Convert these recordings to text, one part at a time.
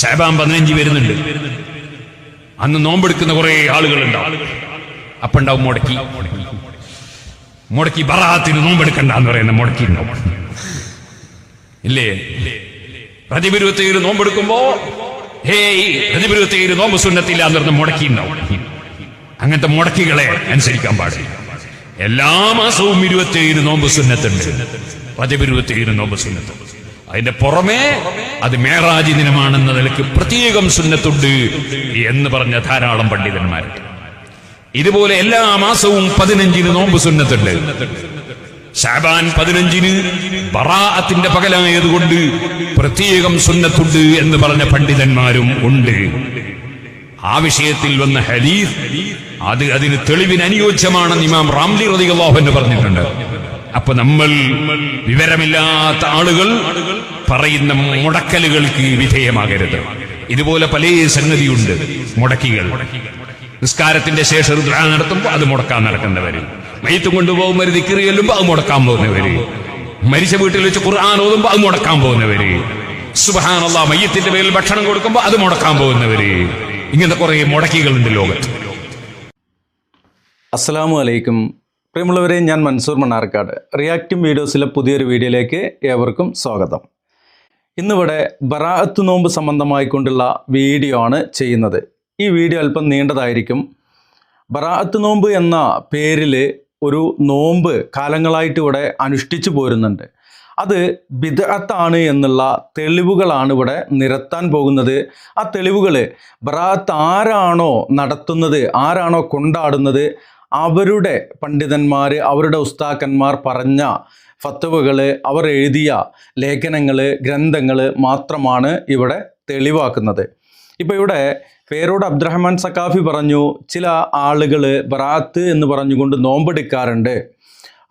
ശഅബാൻ 15 വരുന്നുണ്ട്. അന്ന് നോമ്പെടുക്കുന്ന കുറെ ആളുകളുണ്ടാവും. അപ്പൊ ഉണ്ടാവും മുടക്കി ബറാഅത്തിന് നോമ്പെടുക്കണ്ടെന്ന് പറയുന്ന മുടക്കി ഉണ്ടാവും ഇല്ലേ? റജബ് 27 നോമ്പെടുക്കുമ്പോ റജബ് 27 നോമ്പ് സുന്നത്തില്ല എന്ന് പറഞ്ഞ മുടക്കി ഉണ്ടാവും. അങ്ങനത്തെ മുടക്കികളെ അനുസരിക്കാൻ പാടില്ല. എല്ലാ മാസവും 27 നോമ്പ് സുന്നത്തുണ്ട്. റജബ് 27 നോമ്പ് സുന്നത്ത്. അതിന്റെ പുറമെ അത് മേറാജ് ദിനമാണെന്ന നിലയ്ക്ക് പ്രത്യേകം സുന്നത്തുണ്ട് എന്ന് പറഞ്ഞ ധാരാളം പണ്ഡിതന്മാരുണ്ട്. ഇതുപോലെ എല്ലാ മാസവും 15 നോമ്പ് സുന്നത്തുണ്ട്. ശഅബാൻ 15 ബറാഅത്തിന്റെ പകലായതുകൊണ്ട് പ്രത്യേകം സുന്നത്തുണ്ട് എന്ന് പറഞ്ഞ പണ്ഡിതന്മാരും ഉണ്ട്. ആ വിഷയത്തിൽ വന്ന ഹദീസ് അതിന് തെളിവിന് അനുയോജ്യമാണെന്ന് ഇമാം റാംലി റളിയല്ലാഹു അൻഹു പറഞ്ഞിട്ടുണ്ട്. അപ്പൊ നമ്മൾ വിവരമില്ലാത്ത ആളുകൾ പറയുന്ന മുടക്കലുകൾക്ക് വിധേയമാകരുത്. ഇതുപോലെ പല സംഗതിയുണ്ട്. മുടക്കികൾ നിസ്കാരത്തിന്റെ ശേഷം ദുആ നടത്തുമ്പോൾ അത് മുടക്കാൻ നടക്കുന്നവര്, മയ്യിത്ത് കൊണ്ടുപോകുമ്പോൾ ദിക്ർ ചെല്ലുമ്പോൾ അത് മുടക്കാൻ പോകുന്നവര്, മരിച്ച വീട്ടിൽ വെച്ച് ഖുർആൻ ഓതുമ്പോൾ അത് മുടക്കാൻ പോകുന്നവര്, സുബ്ഹാനല്ലാഹ് മയ്യിത്തിന്റെ പേരിൽ ഭക്ഷണം കൊടുക്കുമ്പോൾ അത് മുടക്കാൻ പോകുന്നവര്. ഇങ്ങനത്തെ കുറെ മുടക്കികളുണ്ട് ലോകത്ത്. അസ്സലാമു അലൈക്കും. പ്രിയമുള്ളവരെ, ഞാൻ മൻസൂർ മണ്ണാർക്കാട്. റിയാക്റ്റീവ് വീഡിയോസിലെ പുതിയൊരു വീഡിയോയിലേക്ക് ഏവർക്കും സ്വാഗതം. ഇന്നിവിടെ ബറാഅത്ത് നോമ്പ് സംബന്ധമായിക്കൊണ്ടുള്ള വീഡിയോ ആണ് ചെയ്യുന്നത്. ഈ വീഡിയോ അല്പം നീണ്ടതായിരിക്കും. ബറാഅത്ത് നോമ്പ് എന്ന പേരിൽ ഒരു നോമ്പ് കാലങ്ങളായിട്ട് ഇവിടെ അനുഷ്ഠിച്ചു പോരുന്നുണ്ട്. അത് ബിദ്അത്താണ് എന്നുള്ള തെളിവുകളാണ് ഇവിടെ നിരത്താൻ പോകുന്നത്. ആ തെളിവുകൾ ബറാഅത്ത് ആരാണോ നടത്തുന്നത്, ആരാണോ കൊണ്ടാടുന്നത്, അവരുടെ പണ്ഡിതന്മാർ, അവരുടെ ഉസ്താക്കന്മാർ പറഞ്ഞ ഫത്വകൾ, അവർ എഴുതിയ ലേഖനങ്ങൾ, ഗ്രന്ഥങ്ങൾ മാത്രമാണ് ഇവിടെ തെളിവാക്കുന്നത്. ഇപ്പോൾ ഇവിടെ പേരോട് അബ്ദുറഹ്മാൻ സഖാഫി പറഞ്ഞു, ചില ആളുകൾ ബറാഅത്ത് എന്ന് പറഞ്ഞുകൊണ്ട് നോമ്പെടുക്കാറുണ്ട്.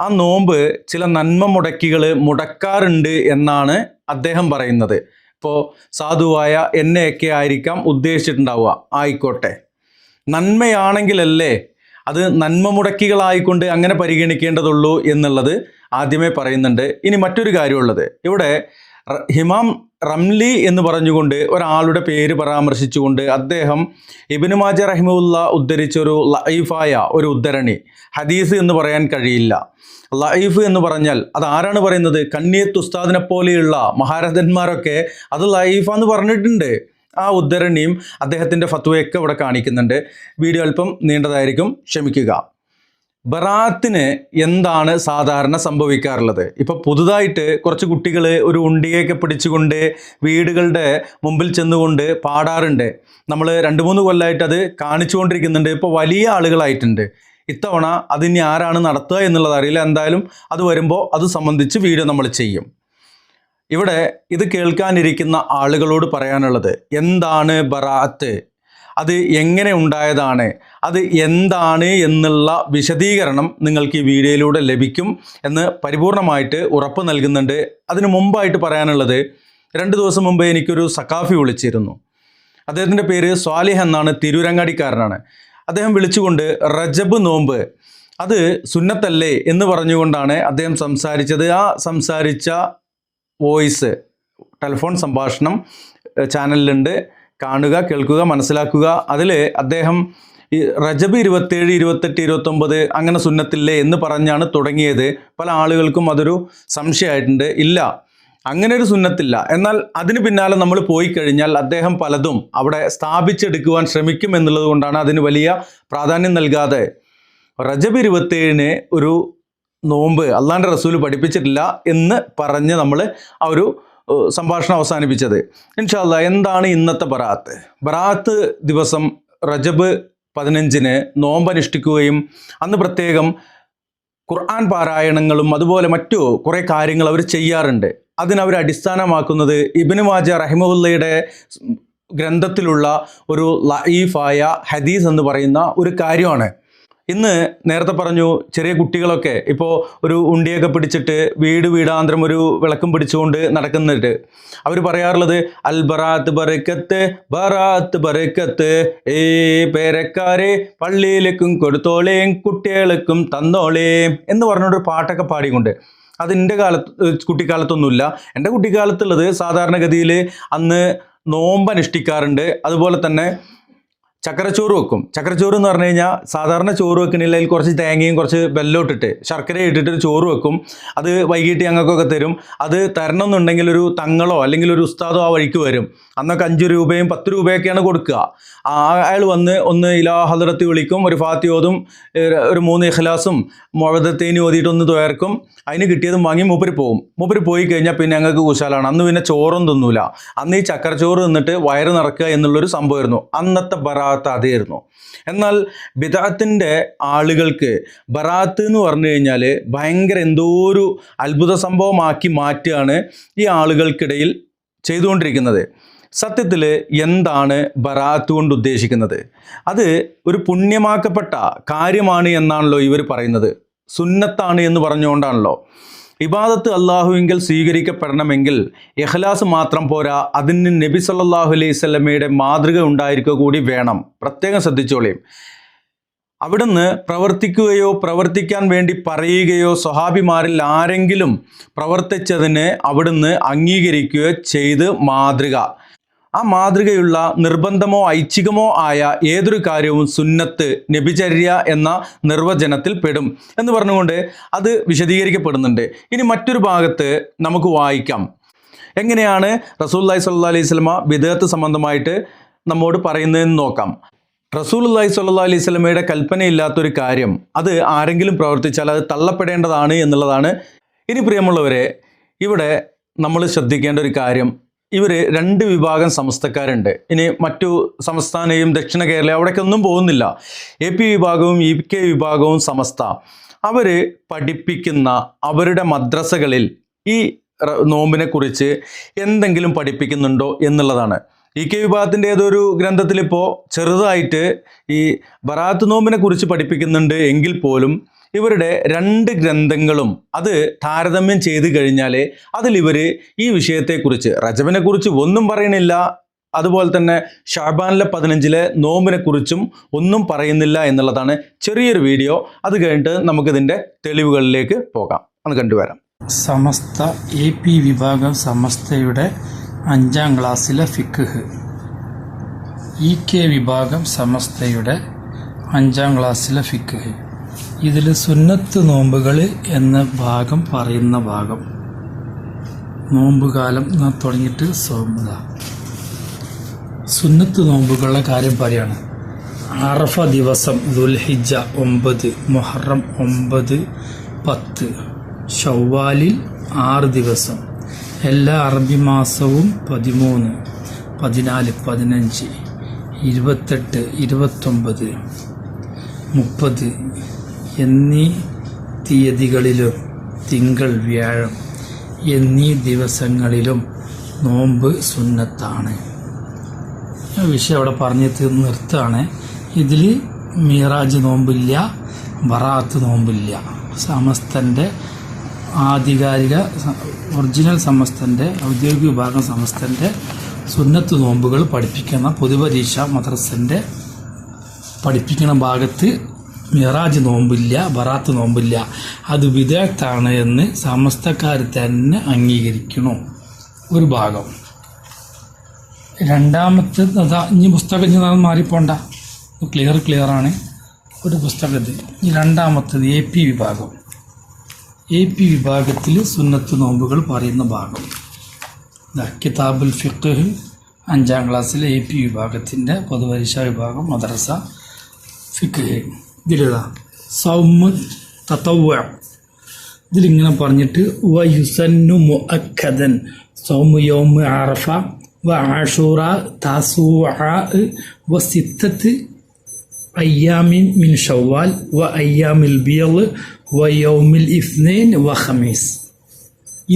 ആ നോമ്പ് ചില നന്മ മുടക്കികൾ മുടക്കാറുണ്ട് എന്നാണ് അദ്ദേഹം പറയുന്നത്. ഇപ്പോൾ സാധുവായ എന്നെയൊക്കെ ആയിരിക്കാം ഉദ്ദേശിച്ചിട്ടുണ്ടാവുക. ആയിക്കോട്ടെ, നന്മയാണെങ്കിലല്ലേ അത് നന്മ മുടക്കികളായിക്കൊണ്ട് അങ്ങനെ പരിഗണിക്കേണ്ടതുള്ളൂ എന്നുള്ളത് ആദ്യമേ പറയുന്നുണ്ട്. ഇനി മറ്റൊരു കാര്യമുള്ളത്, ഇവിടെ ഇമാം റംലി എന്ന് പറഞ്ഞുകൊണ്ട് ഒരാളുടെ പേര് പരാമർശിച്ചുകൊണ്ട് അദ്ദേഹം ഇബ്നു മാജ റഹിമഹുല്ല ഉദ്ധരിച്ചൊരു ലഈഫായ ഒരു ഉദ്ധരണി, ഹദീസ് എന്ന് പറയാൻ കഴിയില്ല. ലഈഫ് എന്ന് പറഞ്ഞാൽ അത് ആരാണ് പറയുന്നത്? കണ്ണിയത്ത് ഉസ്താദിനെ പോലെയുള്ള മഹാരഥന്മാരൊക്കെ അത് ലഈഫാന്ന് പറഞ്ഞിട്ടുണ്ട്. ആ ഉദ്ധരണിയും അദ്ദേഹത്തിൻ്റെ ഫത്വയൊക്കെ ഇവിടെ കാണിക്കുന്നുണ്ട്. വീഡിയോ അല്പം നീണ്ടതായിരിക്കും, ക്ഷമിക്കുക. ബറാഅത്തിന് എന്താണ് സാധാരണ സംഭവിക്കാറുള്ളത്? ഇപ്പോൾ പുതുതായിട്ട് കുറച്ച് കുട്ടികൾ ഒരു ഉണ്ടിയൊക്കെ പിടിച്ചുകൊണ്ട് വീടുകളുടെ മുമ്പിൽ ചെന്നുകൊണ്ട് പാടാറുണ്ട്. നമ്മൾ 2-3 കൊല്ലമായിട്ട് അത് കാണിച്ചുകൊണ്ടിരിക്കുന്നുണ്ട്. ഇപ്പോൾ വലിയ ആളുകളായിട്ടുണ്ട്. ഇത്തവണ അതിനി ആരാണ് നടത്തുക എന്നുള്ളത് അറിയില്ല. എന്തായാലും അത് വരുമ്പോൾ അത് സംബന്ധിച്ച് വീഡിയോ നമ്മൾ ചെയ്യും. ഇവിടെ ഇത് കേൾക്കാനിരിക്കുന്ന ആളുകളോട് പറയാനുള്ളത്, എന്താണ് ബറാഅത്ത്, അത് എങ്ങനെ ഉണ്ടായതാണ്, അത് എന്താണ് എന്നുള്ള വിശദീകരണം നിങ്ങൾക്ക് ഈ വീഡിയോയിലൂടെ ലഭിക്കും എന്ന് പരിപൂർണമായിട്ട് ഉറപ്പ് നൽകുന്നുണ്ട്. അതിനു മുമ്പായിട്ട് പറയാനുള്ളത്, 2 ദിവസം മുമ്പ് എനിക്കൊരു സഖാഫി വിളിച്ചിരുന്നു. അദ്ദേഹത്തിൻ്റെ പേര് സ്വാലിഹ് എന്നാണ്, തിരൂരങ്ങാടിക്കാരനാണ്. അദ്ദേഹം വിളിച്ചുകൊണ്ട് റജബ് നോമ്പ് അത് സുന്നത്തല്ലേ എന്ന് പറഞ്ഞുകൊണ്ടാണ് അദ്ദേഹം സംസാരിച്ചത്. ആ സംസാരിച്ച വോയിസ് ടെലിഫോൺ സംഭാഷണം ചാനലിലുണ്ട്. കാണുക, കേൾക്കുക, മനസ്സിലാക്കുക. അതിൽ അദ്ദേഹം ഈ റജബ് 27, 28, 29 അങ്ങനെ സുന്നത്തില്ലേ എന്ന് പറഞ്ഞാണ് തുടങ്ങിയത്. പല ആളുകൾക്കും അതൊരു സംശയമായിട്ടുണ്ട്. ഇല്ല, അങ്ങനെ ഒരു സുന്നത്തില്ല. എന്നാൽ അതിന് പിന്നാലെ നമ്മൾ പോയി കഴിഞ്ഞാൽ അദ്ദേഹം പലതും അവിടെ സ്ഥാപിച്ചെടുക്കുവാൻ ശ്രമിക്കും എന്നുള്ളത് കൊണ്ടാണ് അതിന് വലിയ പ്രാധാന്യം നൽകാതെ റജബ് 27 ഒരു നോമ്പ് അള്ളാൻ്റെ റസൂൽ പഠിപ്പിച്ചിട്ടില്ല എന്ന് പറഞ്ഞ് നമ്മൾ ആ ഒരു സംഭാഷണം അവസാനിപ്പിച്ചത്. ഇൻഷാ അല്ലാഹ്, എന്താണ് ഇന്നത്തെ ബറാഅത്ത് ദിവസം റജബ് 15 നോമ്പനുഷ്ഠിക്കുകയും അന്ന് പ്രത്യേകം ഖുർആൻ പാരായണങ്ങളും അതുപോലെ മറ്റു കുറേ കാര്യങ്ങൾ അവർ ചെയ്യാറുണ്ട്. അതിനവർ അടിസ്ഥാനമാക്കുന്നത് ഇബ്നു മാജ റഹിമഹുല്ലയുടെ ഗ്രന്ഥത്തിലുള്ള ഒരു ലഈഫായ ഹദീസ് എന്ന് പറയുന്ന ഒരു കാര്യമാണ്. ഇന്ന് നേരത്തെ പറഞ്ഞു, ചെറിയ കുട്ടികളൊക്കെ ഇപ്പോൾ ഒരു ഉണ്ടിയൊക്കെ പിടിച്ചിട്ട് വീടാന്തരം ഒരു വിളക്കും പിടിച്ചുകൊണ്ട് നടക്കുന്നുണ്ട്. അവർ പറയാറുള്ളത് അൽ ബറാഅത്ത് ബറക്കത്ത്, ബറാഅത്ത് ബറക്കത്ത്, പേരക്കാരെ പള്ളിയിലേക്കും കൊടുത്തോളേം കുട്ടികൾക്കും തന്നോളേം എന്ന് പറഞ്ഞൊരു പാട്ടൊക്കെ പാടിക്കൊണ്ട്. അത് എൻ്റെ കുട്ടിക്കാലത്തൊന്നുമില്ല. എൻ്റെ കുട്ടിക്കാലത്തുള്ളത് സാധാരണഗതിയിൽ അന്ന് നോമ്പ് അനുഷ്ഠിക്കാറുണ്ട്. അതുപോലെ തന്നെ ചക്കരച്ചോറ് വെക്കും. ചക്കരച്ചോറ് എന്ന് പറഞ്ഞു കഴിഞ്ഞാൽ സാധാരണ ചോറ് വെക്കണില്ല, അതിൽ കുറച്ച് തേങ്ങയും കുറച്ച് വെല്ലം ഇട്ടിട്ട് ശർക്കര ഇട്ടിട്ട് ചോറ് വെക്കും. അത് വൈകിട്ട് ഞങ്ങൾക്കൊക്കെ തരും. അത് തരണമെന്നുണ്ടെങ്കിൽ ഒരു തങ്ങളോ അല്ലെങ്കിൽ ഒരു ഉസ്താദോ ആ വഴിക്ക് വരും. അന്നൊക്കെ 5 രൂപയും 10 രൂപയൊക്കെയാണ് കൊടുക്കുക. അയാൾ വന്ന് ഒന്ന് ഇലാ ഹദ്റത്ത് വിളിക്കും, ഒരു ഫാത്തി ഓതും, ഒരു 3 ഇഖ്ലാസും മുഅവ്വദത്തൈനി ഓതിയിട്ട് ഒന്ന് തുയർക്കും. അതിന് കിട്ടിയതും വാങ്ങി മൂപ്പര് പോകും. മൂപ്പര് പോയി കഴിഞ്ഞാൽ പിന്നെ ഞങ്ങൾക്ക് കുശാലാണ്. അന്ന് പിന്നെ ചോറും തിന്നൂല. അന്ന് ഈ ചക്കരച്ചോറ് തിന്നിട്ട് വയറ് നിറക്കുക എന്നുള്ളൊരു സംഭവമായിരുന്നു. അന്നത്തെ ബറാത്ത് അതായിരുന്നു. എന്നാൽ ബിദഅത്തിൻ്റെ ആളുകൾക്ക് ബറാത്ത് എന്ന് പറഞ്ഞു കഴിഞ്ഞാൽ ഭയങ്കര എന്തോ ഒരു അത്ഭുത സംഭവമാക്കി മാറ്റുകയാണ് ഈ ആളുകൾക്കിടയിൽ ചെയ്തുകൊണ്ടിരിക്കുന്നത്. സത്യത്തിൽ എന്താണ് ബറാത്ത് കൊണ്ട് ഉദ്ദേശിക്കുന്നത്? അത് ഒരു പുണ്യമാക്കപ്പെട്ട കാര്യമാണ് എന്നാണല്ലോ ഇവർ പറയുന്നത്. സുന്നത്താണ് എന്ന് പറഞ്ഞുകൊണ്ടാണല്ലോ. ഇബാദത്ത് അള്ളാഹുവിങ്കൽ സ്വീകരിക്കപ്പെടണമെങ്കിൽ ഇഖ്ലാസ് മാത്രം പോരാ, അതിന് നബി സല്ലല്ലാഹു അലൈഹി വസല്ലമയുടെ മാതൃക ഉണ്ടായിരിക്കുക കൂടി വേണം. പ്രത്യേകം ശ്രദ്ധിച്ചോളീം. അവിടുന്ന് പ്രവർത്തിക്കുകയോ പ്രവർത്തിക്കാൻ വേണ്ടി പറയുകയോ സ്വഹാബിമാരിൽ ആരെങ്കിലും പ്രവർത്തിച്ചതിന് അവിടുന്ന് അംഗീകരിക്കുകയോ ചെയ്ത് മാതൃക, ആ മാതൃകയുള്ള നിർബന്ധമോ ഐച്ഛികമോ ആയ ഏതൊരു കാര്യവും സുന്നത്ത് നബിചര്യ എന്ന നിർവചനത്തിൽ പെടും എന്ന് പറഞ്ഞുകൊണ്ട് അത് വിശദീകരിക്കപ്പെടുന്നുണ്ട്. ഇനി മറ്റൊരു ഭാഗത്ത് നമുക്ക് വായിക്കാം. എങ്ങനെയാണ് റസൂലുള്ളാഹി സ്വല്ലല്ലാഹു അലൈഹി വസല്ലമ ബിദ്അത്ത് സംബന്ധമായിട്ട് നമ്മോട് പറയുന്നതെന്ന് നോക്കാം. റസൂലുള്ളാഹി സ്വല്ലല്ലാഹു അലൈഹി വസല്ലമയുടെ കൽപ്പനയില്ലാത്തൊരു കാര്യം അത് ആരെങ്കിലും പ്രവർത്തിച്ചാൽ അത് തള്ളപ്പെടേണ്ടതാണ് എന്നുള്ളതാണ്. ഇനി പ്രിയമുള്ളവരെ, ഇവിടെ നമ്മൾ ശ്രദ്ധിക്കേണ്ട ഒരു കാര്യം, ഇവർ 2 വിഭാഗം സമസ്തക്കാരുണ്ട്. ഇനി മറ്റു സംസ്ഥാനയും ദക്ഷിണ കേരള അവിടേക്കൊന്നും പോകുന്നില്ല. AP വിഭാഗവും EK വിഭാഗവും സമസ്ത. അവർ പഠിപ്പിക്കുന്ന അവരുടെ മദ്രസകളിൽ ഈ നോമ്പിനെ കുറിച്ച് എന്തെങ്കിലും പഠിപ്പിക്കുന്നുണ്ടോ എന്നുള്ളതാണ്. EK വിഭാഗത്തിൻ്റെ ഏതൊരു ഗ്രന്ഥത്തിലിപ്പോൾ ചെറുതായിട്ട് ഈ ബറാത്ത് നോമ്പിനെ കുറിച്ച് പഠിപ്പിക്കുന്നുണ്ട് എങ്കിൽ പോലും ഇവരുടെ 2 ഗ്രന്ഥങ്ങളും അത് താരതമ്യം ചെയ്ത് കഴിഞ്ഞാൽ അതിലിവർ ഈ വിഷയത്തെക്കുറിച്ച്, റജബിനെ കുറിച്ച് ഒന്നും പറയണില്ല, അതുപോലെ തന്നെ ഷഅബാനിലെ 15 നോമ്പിനെ കുറിച്ചും ഒന്നും പറയുന്നില്ല എന്നുള്ളതാണ്. ചെറിയൊരു വീഡിയോ, അത് കഴിഞ്ഞിട്ട് നമുക്കിതിൻ്റെ തെളിവുകളിലേക്ക് പോകാം. ഒന്ന് കണ്ടുവരാം. സമസ്ത AP വിഭാഗം സമസ്തയുടെ 5ാം ക്ലാസ്സിലെ ഫിഖ്, EK വിഭാഗം സമസ്തയുടെ 5ാം ക്ലാസ്സിലെ ഫിഖ്. ഇതിൽ സുന്നത്ത് നോമ്പുകൾ എന്ന ഭാഗം പറയുന്ന ഭാഗം, നോമ്പുകാലം തുടങ്ങിയിട്ട് സോമത സുന്നത്ത് നോമ്പുകളുടെ കാര്യം പറയാണ്. അറഫ ദിവസം, ദുൽഹിജ്ജ 9, മുഹറം 9, 10, ഷവ്വാലിൽ 6 ദിവസം, എല്ലാ അറബി മാസവും 13, 14, 15, 28, 29, 30 എന്നീ തീയതികളിലും തിങ്കൾ, വ്യാഴം എന്നീ ദിവസങ്ങളിലും നോമ്പ് സുന്നത്താണ്. വിഷയം അവിടെ പറഞ്ഞ് നിർത്തുകയാണ്. ഇതിൽ മീറാജ് നോമ്പില്ല, ബറാത്ത് നോമ്പില്ല. സമസ്തൻ്റെ ആധികാരിക ഒറിജിനൽ സമസ്തൻ്റെ ഔദ്യോഗിക വിഭാഗം സമസ്തൻ്റെ സുന്നത്ത് നോമ്പുകൾ പഠിപ്പിക്കുന്ന പൊതുപരീക്ഷ മദ്രസൻ്റെ പഠിപ്പിക്കുന്ന ഭാഗത്ത് മിറാജ് നോമ്പില്ല, ബറാത്ത് നോമ്പില്ല, അത് ബിദ്അത്താണ് എന്ന് സമസ്തക്കാർ തന്നെ അംഗീകരിക്കണം. ഒരു ഭാഗം. രണ്ടാമത്തെ ഇനി പുസ്തകം ഇനി മാറിപ്പോണ്ട, ക്ലിയറാണ്. ഒരു പുസ്തകത്തിൽ ഈ രണ്ടാമത്തത് AP വിഭാഗം. AP വിഭാഗത്തിൽ സുന്നത്ത് നോമ്പുകൾ പറയുന്ന ഭാഗം. കിതാബുൽ ഫിഖ് 5ാം ക്ലാസ്സിലെ AP വിഭാഗത്തിൻ്റെ പൊതുപരീക്ഷാ വിഭാഗം മദ്രസ ഫിഖ്. ഇതിലേതാ സൗമ് തതവ്വു. ഇതിലിങ്ങനെ പറഞ്ഞിട്ട് വയുസന്നു മുഅക്കദൻ സൗമു യൗമു അറഫ വ ആഷൂറ താസൂഅ വ സിത്തത്ത് അയ്യാമിൻ മിൻ ഷവ്വാൽ വ അയ്യാമിൽ ബിയള് വ യൗമിൽ ഇസ്നൈൻ വ ഖമീസ്.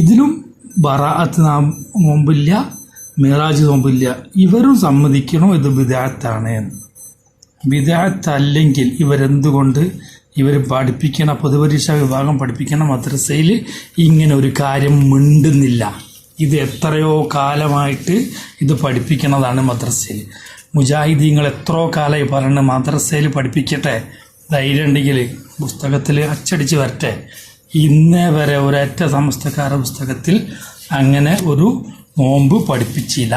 ഇതിലും ബറാഅത്ത് നോമ്പില്ല, മിറാജ് നോമ്പില്ല. ഇവരും സമ്മതിക്കണോ ഇത് ബിദ്അത്താണ് എന്ന്. ബിദ്അത്ത് അല്ലെങ്കിൽ ഇവരെന്തുകൊണ്ട് ഇവർ പഠിപ്പിക്കണ പൊതുപരീക്ഷാ വിഭാഗം പഠിപ്പിക്കണ മദ്രസയിൽ ഇങ്ങനെ ഒരു കാര്യം മിണ്ടുന്നില്ല? ഇത് എത്രയോ കാലമായിട്ട് ഇത് പഠിപ്പിക്കുന്നതാണ് മദ്രസയിൽ. മുജാഹിദീങ്ങൾ എത്രയോ കാലമായി പറയുന്നത് മദ്രസയിൽ പഠിപ്പിക്കട്ടെ, ധൈര്യം ഉണ്ടെങ്കിൽ പുസ്തകത്തിൽ അച്ചടിച്ച് വരട്ടെ. ഇന്നേ വരെ ഒരൊറ്റ സമസ്തക്കാരുടെ പുസ്തകത്തിൽ അങ്ങനെ ഒരു നോമ്പ് പഠിപ്പിച്ചില്ല.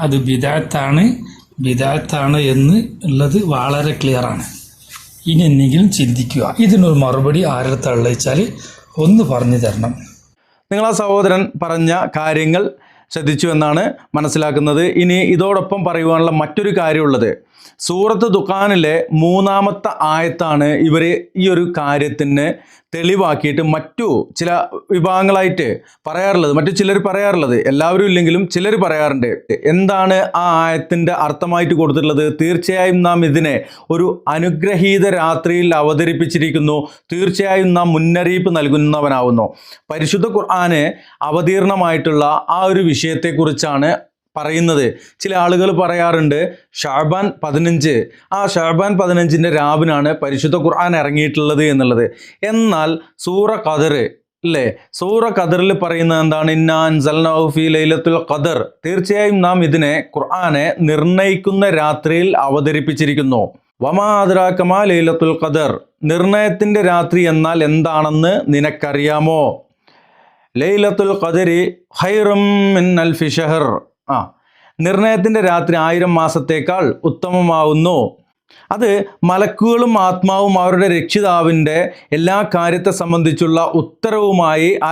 അത് ബിദഅത്താണ് എന്ന് ഉള്ളത് വളരെ ക്ലിയറാണ്. ഇനി എന്തെങ്കിലും ചിന്തിക്കുക. ഇതിനൊരു മറുപടി ആരുടെ വെച്ചാൽ ഒന്ന് പറഞ്ഞു തരണം. നിങ്ങൾ ആ സഹോദരൻ പറഞ്ഞ കാര്യങ്ങൾ ശ്രദ്ധിച്ചു എന്നാണ് മനസ്സിലാക്കുന്നത്. ഇനി ഇതോടൊപ്പം പറയുവാനുള്ള മറ്റൊരു കാര്യമുള്ളത്, സൂറത്ത് ദുഖാനിലെ 3-ാമത്തെ ആയത്താണ് ഇവർ ഈ ഒരു കാര്യത്തിന് തെളിവാക്കിയിട്ട് മറ്റു ചില വിഭാഗങ്ങളായിട്ട് പറയാറുള്ളത്. മറ്റു ചിലർ പറയാറുള്ളത്, എല്ലാവരും ഇല്ലെങ്കിലും ചിലർ പറയാറുണ്ട്. എന്താണ് ആ ആയത്തിൻ്റെ അർത്ഥമായിട്ട് കൊടുത്തിട്ടുള്ളത്? തീർച്ചയായും നാം ഇതിനെ ഒരു അനുഗ്രഹീത രാത്രിയിൽ അവതരിപ്പിച്ചിരിക്കുന്നു, തീർച്ചയായും നാം മുന്നറിയിപ്പ് നൽകുന്നവനാവുന്നു. പരിശുദ്ധ ഖുർആന് അവതീർണമായിട്ടുള്ള ആ ഒരു വിഷയത്തെക്കുറിച്ചാണ് പറയുന്നത്. ചില ആളുകൾ പറയാറുണ്ട് ഷഅബാൻ 15, ആ ഷഅബാൻ 15-ന്റെ രാവിനാണ് പരിശുദ്ധ ഖുർആൻ ഇറങ്ങിയിട്ടുള്ളത് എന്നുള്ളത്. എന്നാൽ സൂറ ഖദർ അല്ലേ, സൂറ ഖദറിൽ പറയുന്നത് എന്താണ്? ഇന്നാ അൻസൽനാഹു ഫീ ലൈലത്തുൽ ഖദർ, തീർച്ചയായും നാം ഇതിനെ ഖുർആനെ നിർണയിക്കുന്ന രാത്രിയിൽ അവതരിപ്പിച്ചിരിക്കുന്നു. വമാ അദ്റാക മാ ലൈലത്തുൽ ഖദർ, നിർണയത്തിന്റെ രാത്രി എന്നാൽ എന്താണെന്ന് നിനക്കറിയാമോ? ലൈലത്തുൽ ഖദരി ഖൈറും മിൻ അൽഫി ഷഹർ, നിർണയത്തിൻ്റെ രാത്രി 1000 മാസത്തേക്കാൾ ഉത്തമമാവുന്നു. അത് മലക്കുകളും ആത്മാവും അവരുടെ രക്ഷിതാവിൻ്റെ എല്ലാ കാര്യത്തെ സംബന്ധിച്ചുള്ള ഉത്തരവുമായി ആ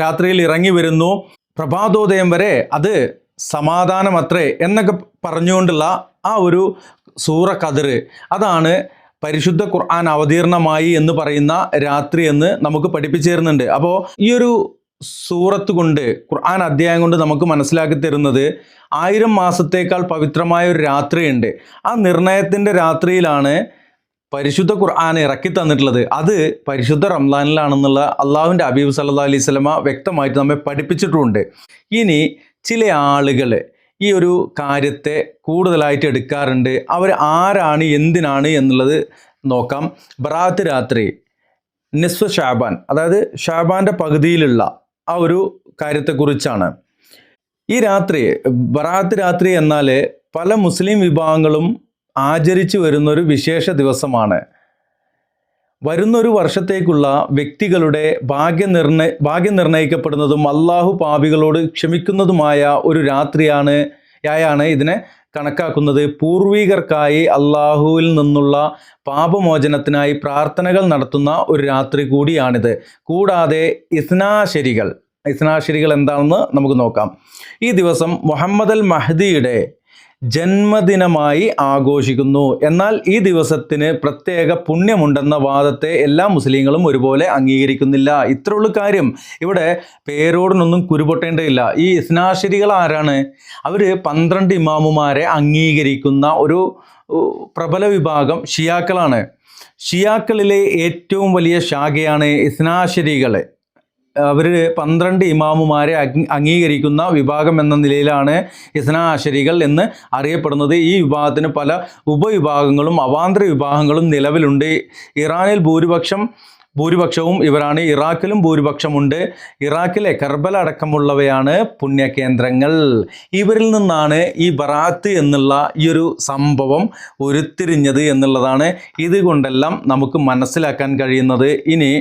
രാത്രിയിൽ ഇറങ്ങി വരുന്നു. പ്രഭാതോദയം വരെ അത് സമാധാനമത്രേ എന്നൊക്കെ പറഞ്ഞുകൊണ്ടുള്ള ആ ഒരു സൂറ ഖദർ, അതാണ് പരിശുദ്ധ ഖുർആൻ അവതീർണമായി എന്ന് പറയുന്ന രാത്രി എന്ന് നമുക്ക് പഠിപ്പിച്ചു തരുന്നുണ്ട്. അപ്പോൾ ഈ ഒരു സൂറത്ത് കൊണ്ട്, ഖുർആൻ അധ്യായം കൊണ്ട് നമുക്ക് മനസ്സിലാക്കി തരുന്നത് 1000 മാസത്തേക്കാൾ പവിത്രമായ ഒരു രാത്രിയുണ്ട്. ആ നിർണയത്തിൻ്റെ രാത്രിയിലാണ് പരിശുദ്ധ ഖുർആൻ ഇറക്കി തന്നിട്ടുള്ളത്. അത് പരിശുദ്ധ റംസാനിലാണെന്നുള്ള അള്ളാഹുവിൻ്റെ ഹബീബ് സല്ലല്ലാഹു അലൈഹി വസല്ലമ വ്യക്തമായിട്ട് നമ്മെ പഠിപ്പിച്ചിട്ടുമുണ്ട്. ഇനി ചില ആളുകൾ ഈ ഒരു കാര്യത്തെ കൂടുതലായിട്ട് എടുക്കാറുണ്ട്. അവർ ആരാണ്, എന്തിനാണ് എന്നുള്ളത് നോക്കാം. ബറാത്ത് രാത്രി, നിസ്ഫ് ഷാബാൻ, അതായത് ഷാബാൻ്റെ പകുതിയിലുള്ള ആ ഒരു കാര്യത്തെക്കുറിച്ചാണ്. ഈ രാത്രി, ബറാത്ത് രാത്രി എന്നാൽ പല മുസ്ലിം വിഭാഗങ്ങളും ആചരിച്ചു വരുന്നൊരു വിശേഷ ദിവസമാണ്. വരുന്നൊരു വർഷത്തേക്കുള്ള വ്യക്തികളുടെ ഭാഗ്യം നിർണയിക്കപ്പെടുന്നതും അള്ളാഹു പാപികളോട് ക്ഷമിക്കുന്നതുമായ ഒരു രാത്രിയാണ് ഇതിനെ കണക്കാക്കുന്നത്. പൂർവികർക്കായി അള്ളാഹുവിൽ നിന്നുള്ള പാപമോചനത്തിനായി പ്രാർത്ഥനകൾ നടത്തുന്ന ഒരു രാത്രി കൂടിയാണിത്. കൂടാതെ ഇസ്നാശരികൾ എന്താണെന്ന് നമുക്ക് നോക്കാം. ഈ ദിവസം മുഹമ്മദ് അൽ മഹ്ദിയുടെ ജന്മദിനമായി ആഘോഷിക്കുന്നു. എന്നാൽ ഈ ദിവസത്തിന് പ്രത്യേക പുണ്യമുണ്ടെന്ന വാദത്തെ എല്ലാ മുസ്ലിങ്ങളും ഒരുപോലെ അംഗീകരിക്കുന്നില്ല. ഇത്രയുള്ള കാര്യം. ഇവിടെ പേരോടിനൊന്നും കുരുപൊട്ടേണ്ടതില്ല. ഈ ഇസ്നാശരികൾ ആരാണ്? അവർ 12 ഇമാമുമാരെ അംഗീകരിക്കുന്ന ഒരു പ്രബല വിഭാഗം ഷിയാക്കളാണ്. ഷിയാക്കളിലെ ഏറ്റവും വലിയ ശാഖയാണ് ഇസ്നാശരികൾ. അവർ 12 ഇമാമുമാരെ അംഗീകരിക്കുന്ന വിഭാഗം എന്ന നിലയിലാണ് ഇസ്നാശരികൾ എന്ന് അറിയപ്പെടുന്നത്. ഈ വിഭാഗത്തിന് പല ഉപവിഭാഗങ്ങളും അവാന്തര വിഭാഗങ്ങളും നിലവിലുണ്ട്. ഇറാനിൽ ഭൂരിപക്ഷവും ഇവരാണ്. ഇറാഖിലും ഭൂരിപക്ഷമുണ്ട്. ഇറാഖിലെ കർബല അടക്കമുള്ളവയാണ് പുണ്യകേന്ദ്രങ്ങൾ. ഇവരിൽ നിന്നാണ് ഈ ബറാത്ത് എന്നുള്ള ഈ ഒരു സംഭവം ഉരുത്തിരിഞ്ഞത് എന്നുള്ളതാണ് ഇതുകൊണ്ടെല്ലാം നമുക്ക് മനസ്സിലാക്കാൻ കഴിയുന്നത്. ഇനി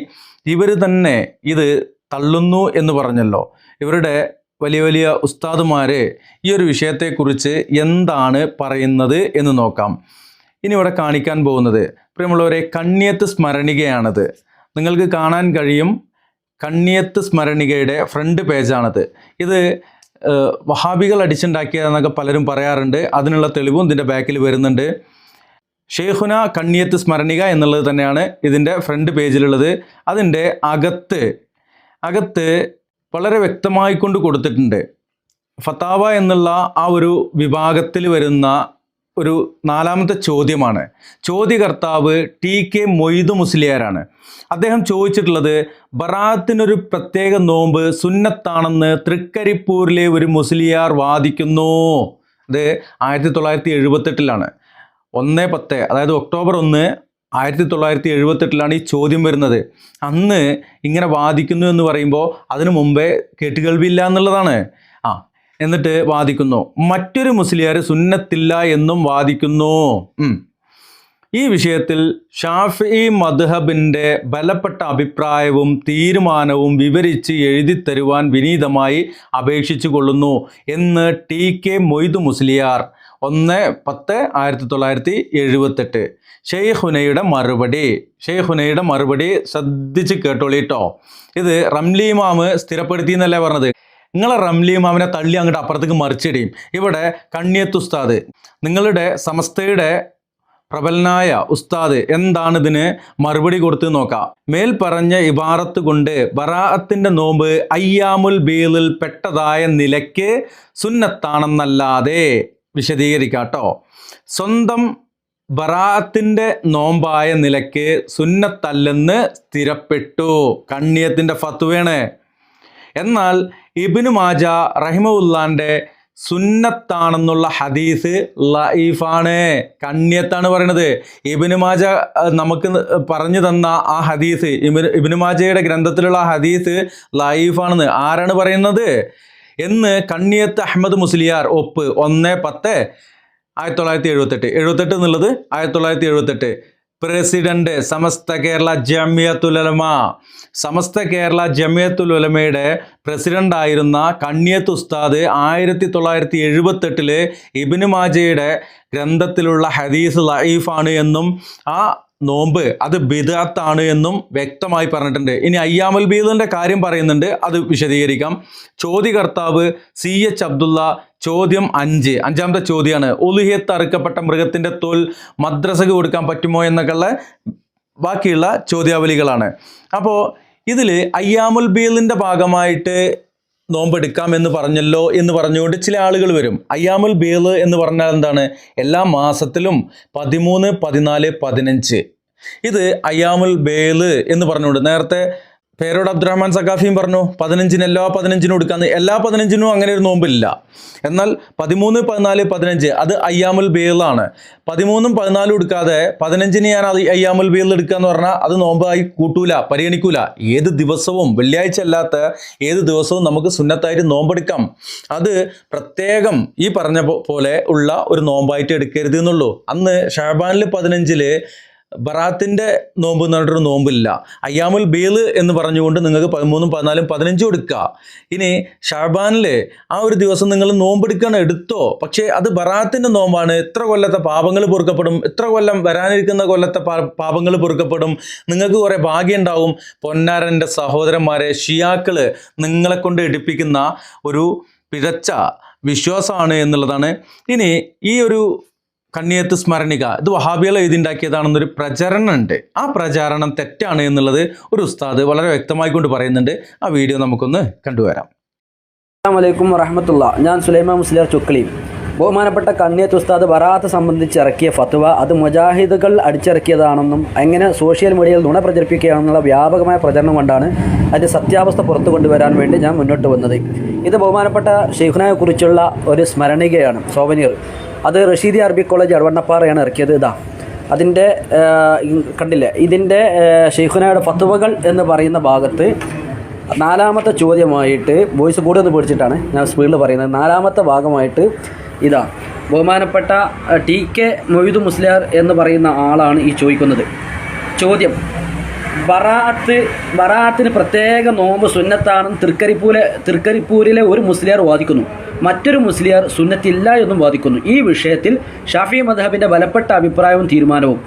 ഇവർ തന്നെ ഇത് തള്ളുന്നു എന്ന് പറഞ്ഞല്ലോ. ഇവരുടെ വലിയ വലിയ ഉസ്താദുമാർ ഈ ഒരു വിഷയത്തെക്കുറിച്ച് എന്താണ് പറയുന്നത് എന്ന് നോക്കാം. ഇനി ഇവിടെ കാണിക്കാൻ പോകുന്നത്, പ്രിയമുള്ളവരെ, കണ്ണിയത്ത് സ്മരണികയാണത്. നിങ്ങൾക്ക് കാണാൻ കഴിയും. കണ്ണിയത്ത് സ്മരണികയുടെ ഫ്രണ്ട് പേജാണത്. ഇത് വഹാബികൾ അടിച്ചുണ്ടാക്കിയതെന്നൊക്കെ പലരും പറയാറുണ്ട്. അതിനുള്ള തെളിവും ഇതിൻ്റെ ബാക്കിൽ വരുന്നുണ്ട്. ഷെയ്ഖുന കണ്ണിയത്ത് സ്മരണിക എന്നുള്ളത് തന്നെയാണ് ഇതിൻ്റെ ഫ്രണ്ട് പേജിലുള്ളത്. അതിൻ്റെ അകത്ത് വളരെ വ്യക്തമായിക്കൊണ്ട് കൊടുത്തിട്ടുണ്ട്. ഫത്താവ എന്നുള്ള ആ ഒരു വിഭാഗത്തിൽ വരുന്ന ഒരു 4ാമത്തെ ചോദ്യമാണ്. ചോദ്യകർത്താവ് TK മൊയ്തു മുസ്ലിയാരാണ്. അദ്ദേഹം ചോദിച്ചിട്ടുള്ളത്, ബറാത്തിനൊരു പ്രത്യേക നോമ്പ് സുന്നത്താണെന്ന് തൃക്കരിപ്പൂരിലെ ഒരു മുസ്ലിയാർ വാദിക്കുന്നു. അത് 1978 1/10, അതായത് ഒക്ടോബർ 1, 1978 ഈ ചോദ്യം വരുന്നത്. അന്ന് ഇങ്ങനെ വാദിക്കുന്നു എന്ന് പറയുമ്പോൾ അതിനു മുമ്പേ കേട്ടുകേൾവിയില്ല എന്നുള്ളതാണ്. എന്നിട്ട് വാദിക്കുന്നു. മറ്റൊരു മുസ്ലിയാർ സുന്നത്തില്ല എന്നും വാദിക്കുന്നു. ഈ വിഷയത്തിൽ ഷാഫിഈ മദ്ഹബിൻ്റെ ബലപ്പെട്ട അഭിപ്രായവും തീരുമാനവും വിവരിച്ച് എഴുതിത്തരുവാൻ വിനീതമായി അപേക്ഷിച്ചു കൊള്ളുന്നു എന്ന് ടി.കെ. മൊയ്തു മുസ്ലിയാർ 1/10/1978. ഷെയ്ഖുനയുടെ മറുപടി ശ്രദ്ധിച്ച് കേട്ടോളിട്ടോ. ഇത് റംലി ഇമാമ് സ്ഥിരപ്പെടുത്തി എന്നല്ലേ പറഞ്ഞത്. നിങ്ങളെ റംലി ഇമാമിനെ തള്ളി അങ്ങോട്ട് അപ്പുറത്തേക്ക് മറിച്ചിടിയും. ഇവിടെ കണ്ണിയത്ത് ഉസ്താദ്, നിങ്ങളുടെ സമസ്തയുടെ പ്രബലനായ ഉസ്താദ് എന്താണ് ഇതിന് മറുപടി കൊടുത്ത് നോക്കാം. മേൽ പറഞ്ഞ ഇബാറത്ത് കൊണ്ട് ബറാഅത്തിന്റെ നോമ്പ് അയ്യാമുൽ ബീളിൽ പെട്ടതായ നിലയ്ക്ക് സുന്നത്താണെന്നല്ലാതെ വിശദീകരിക്കാട്ടോ. സ്വന്തം ബറാഅത്തിന്റെ നോമ്പായ നിലയ്ക്ക് സുന്നത്തല്ലെന്ന് സ്ഥിരപ്പെട്ടു. കണ്ണിയത്തിന്റെ ഫത്വയാണ്. എന്നാൽ ഇബ്നു മാജ റഹിമഹുല്ലാന്റെ സുന്നത്താണെന്നുള്ള ഹദീസ് ലഈഫാണ്. കണ്ണിയത്താണ് പറയണത്. ഇബ്നു മാജ നമുക്ക് പറഞ്ഞു തന്ന ആ ഹദീസ്, ഇബ്നു മാജയുടെ ഗ്രന്ഥത്തിലുള്ള ആ ഹദീസ് ലഈഫാണെന്ന് ആരാണ് പറയുന്നത് എന്ന് കണ്ണിയത്ത് അഹമ്മദ് മുസ്ലിയാർ ഒപ്പ് 1/10/1978 എന്നുള്ളത് 1978. പ്രസിഡന്റ് സമസ്ത കേരള ജമിയത്തുൽ ഉലമയുടെ പ്രസിഡന്റായിരുന്ന കണ്ണിയത്ത് ഉസ്താദ് 1978 ഇബ്നു മാജയുടെ ഗ്രന്ഥത്തിലുള്ള ഹദീസ് ലഈഫാണ് എന്നും ആ നോമ്പ് അത് ബിദ്അത്താണ് എന്നും വ്യക്തമായി പറഞ്ഞിട്ടുണ്ട്. ഇനി അയ്യാമുൽ ബീദിന്റെ കാര്യം പറയുന്നുണ്ട്, അത് വിശദീകരിക്കാം. ചോദ്യകർത്താവ് CH അബ്ദുള്ള. ചോദ്യം 5, അഞ്ചാമത്തെ ചോദ്യമാണ്. ഉളുഹിയത്ത് അറുക്കപ്പെട്ട മൃഗത്തിന്റെ തോൽ മദ്രസക്ക് കൊടുക്കാൻ പറ്റുമോ എന്നൊക്കെയുള്ള ബാക്കിയുള്ള ചോദ്യാവലികളാണ്. അപ്പോൾ ഇതിൽ അയ്യാമുൽ ബീദിന്റെ ഭാഗമായിട്ട് നോമ്പെടുക്കാം എന്ന് പറഞ്ഞല്ലോ എന്ന് പറഞ്ഞുകൊണ്ട് ചില ആളുകൾ വരും. അയ്യാമുൽ ബീദ് എന്ന് പറഞ്ഞാൽ എന്താണ്? എല്ലാ മാസത്തിലും 13, 14, 15 ഇത് അയ്യാമുൽ ബീദ് എന്ന് പറഞ്ഞുകൊണ്ട് നേരത്തെ പേരോട് അബ്ദുറഹ്മാൻ സഖാഫിയും പറഞ്ഞു 15 എല്ലാ 15 കൊടുക്കാന്ന്. എല്ലാ 15 അങ്ങനെ ഒരു നോമ്പില്ല. എന്നാൽ 13, 14, 15 അത് അയ്യാമുൽ ബീദാണ്. 13ഉം 14ഉം എടുക്കാതെ 15 ഞാൻ അയ്യാമുൽ ബീദ് എടുക്കുക എന്ന് പറഞ്ഞാൽ അത് നോമ്പായി കൂട്ടൂല, പരിഗണിക്കൂല. ഏത് ദിവസവും, വെള്ളിയാഴ്ച അല്ലാത്ത ഏത് ദിവസവും നമുക്ക് സുന്നത്തായിട്ട് നോമ്പെടുക്കാം. അത് പ്രത്യേകം ഈ പറഞ്ഞ പോലെ ഉള്ള ഒരു നോമ്പായിട്ട് എടുക്കരുത് എന്നുള്ളൂ. അന്ന് ഷഅബാനിൽ 15 ബറാത്തിന്റെ നോമ്പ് എന്ന് പറഞ്ഞിട്ടൊരു നോമ്പില്ല. അയ്യാമുൽ ബീദ് എന്ന് പറഞ്ഞുകൊണ്ട് നിങ്ങൾക്ക് 13, 14, 15 കൊടുക്കുക. ഇനി ഷഅബാനിൽ ആ ഒരു ദിവസം നിങ്ങൾ നോമ്പെടുക്കണം, എടുത്തോ. പക്ഷേ അത് ബറാത്തിന്റെ നോമ്പാണ്. എത്ര കൊല്ലത്തെ പാപങ്ങൾ പൊറുക്കപ്പെടും, എത്ര കൊല്ലം വരാനിരിക്കുന്ന കൊല്ലത്തെ പാപങ്ങൾ പൊറുക്കപ്പെടും. നിങ്ങൾക്ക് കുറേ ഭാഗ്യം ഉണ്ടാവും. പൊന്നാരൻ്റെ സഹോദരന്മാരെ, ഷിയാക്കള് നിങ്ങളെ കൊണ്ട് എടുപ്പിക്കുന്ന ഒരു പിഴച്ച വിശ്വാസമാണ് എന്നുള്ളതാണ്. ഇനി ഈ ഒരു കണ്ണിയത്ത് സ്മരണിക ഇത് വഹാബികൾ എഴുതിണ്ടാക്കിയതാണെന്നൊരു പ്രചരണമുണ്ട്. ആ പ്രചാരണം തെറ്റാണ് എന്നുള്ളത് ഒരു ഉസ്താദ് വളരെ വ്യക്തമായിക്കൊണ്ട് പറയുന്നുണ്ട്. ആ വീഡിയോ നമുക്കൊന്ന് കണ്ടുവരാം. അസ്സലാമു അലൈക്കും വറഹ്മത്തുള്ളാഹി. ഞാൻ സുലൈമാൻ മുസ്ലിയാർ ചുക്കളി. ബഹുമാനപ്പെട്ട കണ്ണിയത്ത് ഉസ്താദ് ബറാഅത്ത് സംബന്ധിച്ച് ഇറക്കിയ ഫത്വ അത് മുജാഹിദുകൾ അടിച്ചിറക്കിയതാണെന്നും അങ്ങനെ സോഷ്യൽ മീഡിയയിൽ നുണ പ്രചരിപ്പിക്കുകയാണെന്നുള്ള വ്യാപകമായ പ്രചരണം കൊണ്ടാണ് അതിൻ്റെ സത്യാവസ്ഥ പുറത്തു കൊണ്ടുവരാൻ വേണ്ടി ഞാൻ മുന്നോട്ട് വന്നത്. ഇത് ബഹുമാനപ്പെട്ട ഷെയ്ഖുനയെ കുറിച്ചുള്ള ഒരു സ്മരണികയാണ്, സോവനീർ. അത് റഷീദി അറബി കോളേജ് അടവണ്ണപ്പാറയാണ് ഇറക്കിയത്. ഇതാ അതിൻ്റെ കണ്ടില്ലേ, ഇതിൻ്റെ ഷെയ്ഖുനയുടെ ഫത്വകൾ എന്ന് പറയുന്ന ഭാഗത്ത് 4ാമത്തെ ചോദ്യമായിട്ട്, വോയിസ് കൂടെ ഒന്ന് പിടിച്ചിട്ടാണ് ഞാൻ സ്പീഡിൽ പറയുന്നത്, 4ാമത്തെ ഭാഗമായിട്ട് ഇതാ ബഹുമാനപ്പെട്ട ടി.കെ. മൊയ്തു മുസ്ലിയാർ എന്ന് പറയുന്ന ആളാണ് ഈ ചോദിക്കുന്നത്. ചോദ്യം: ബറാഅത്തിന് പ്രത്യേക നോമ്പ് സുന്നത്താണെന്ന് തൃക്കരിപ്പൂരിലെ ഒരു മുസ്ലിയാർ വാദിക്കുന്നു. മറ്റൊരു മുസ്ലിയാർ സുന്നത്തില്ല എന്നും വാദിക്കുന്നു. ഈ വിഷയത്തിൽ ഷാഫി മദ്ഹബിന്റെ ബലപ്പെട്ട അഭിപ്രായവും തീരുമാനവും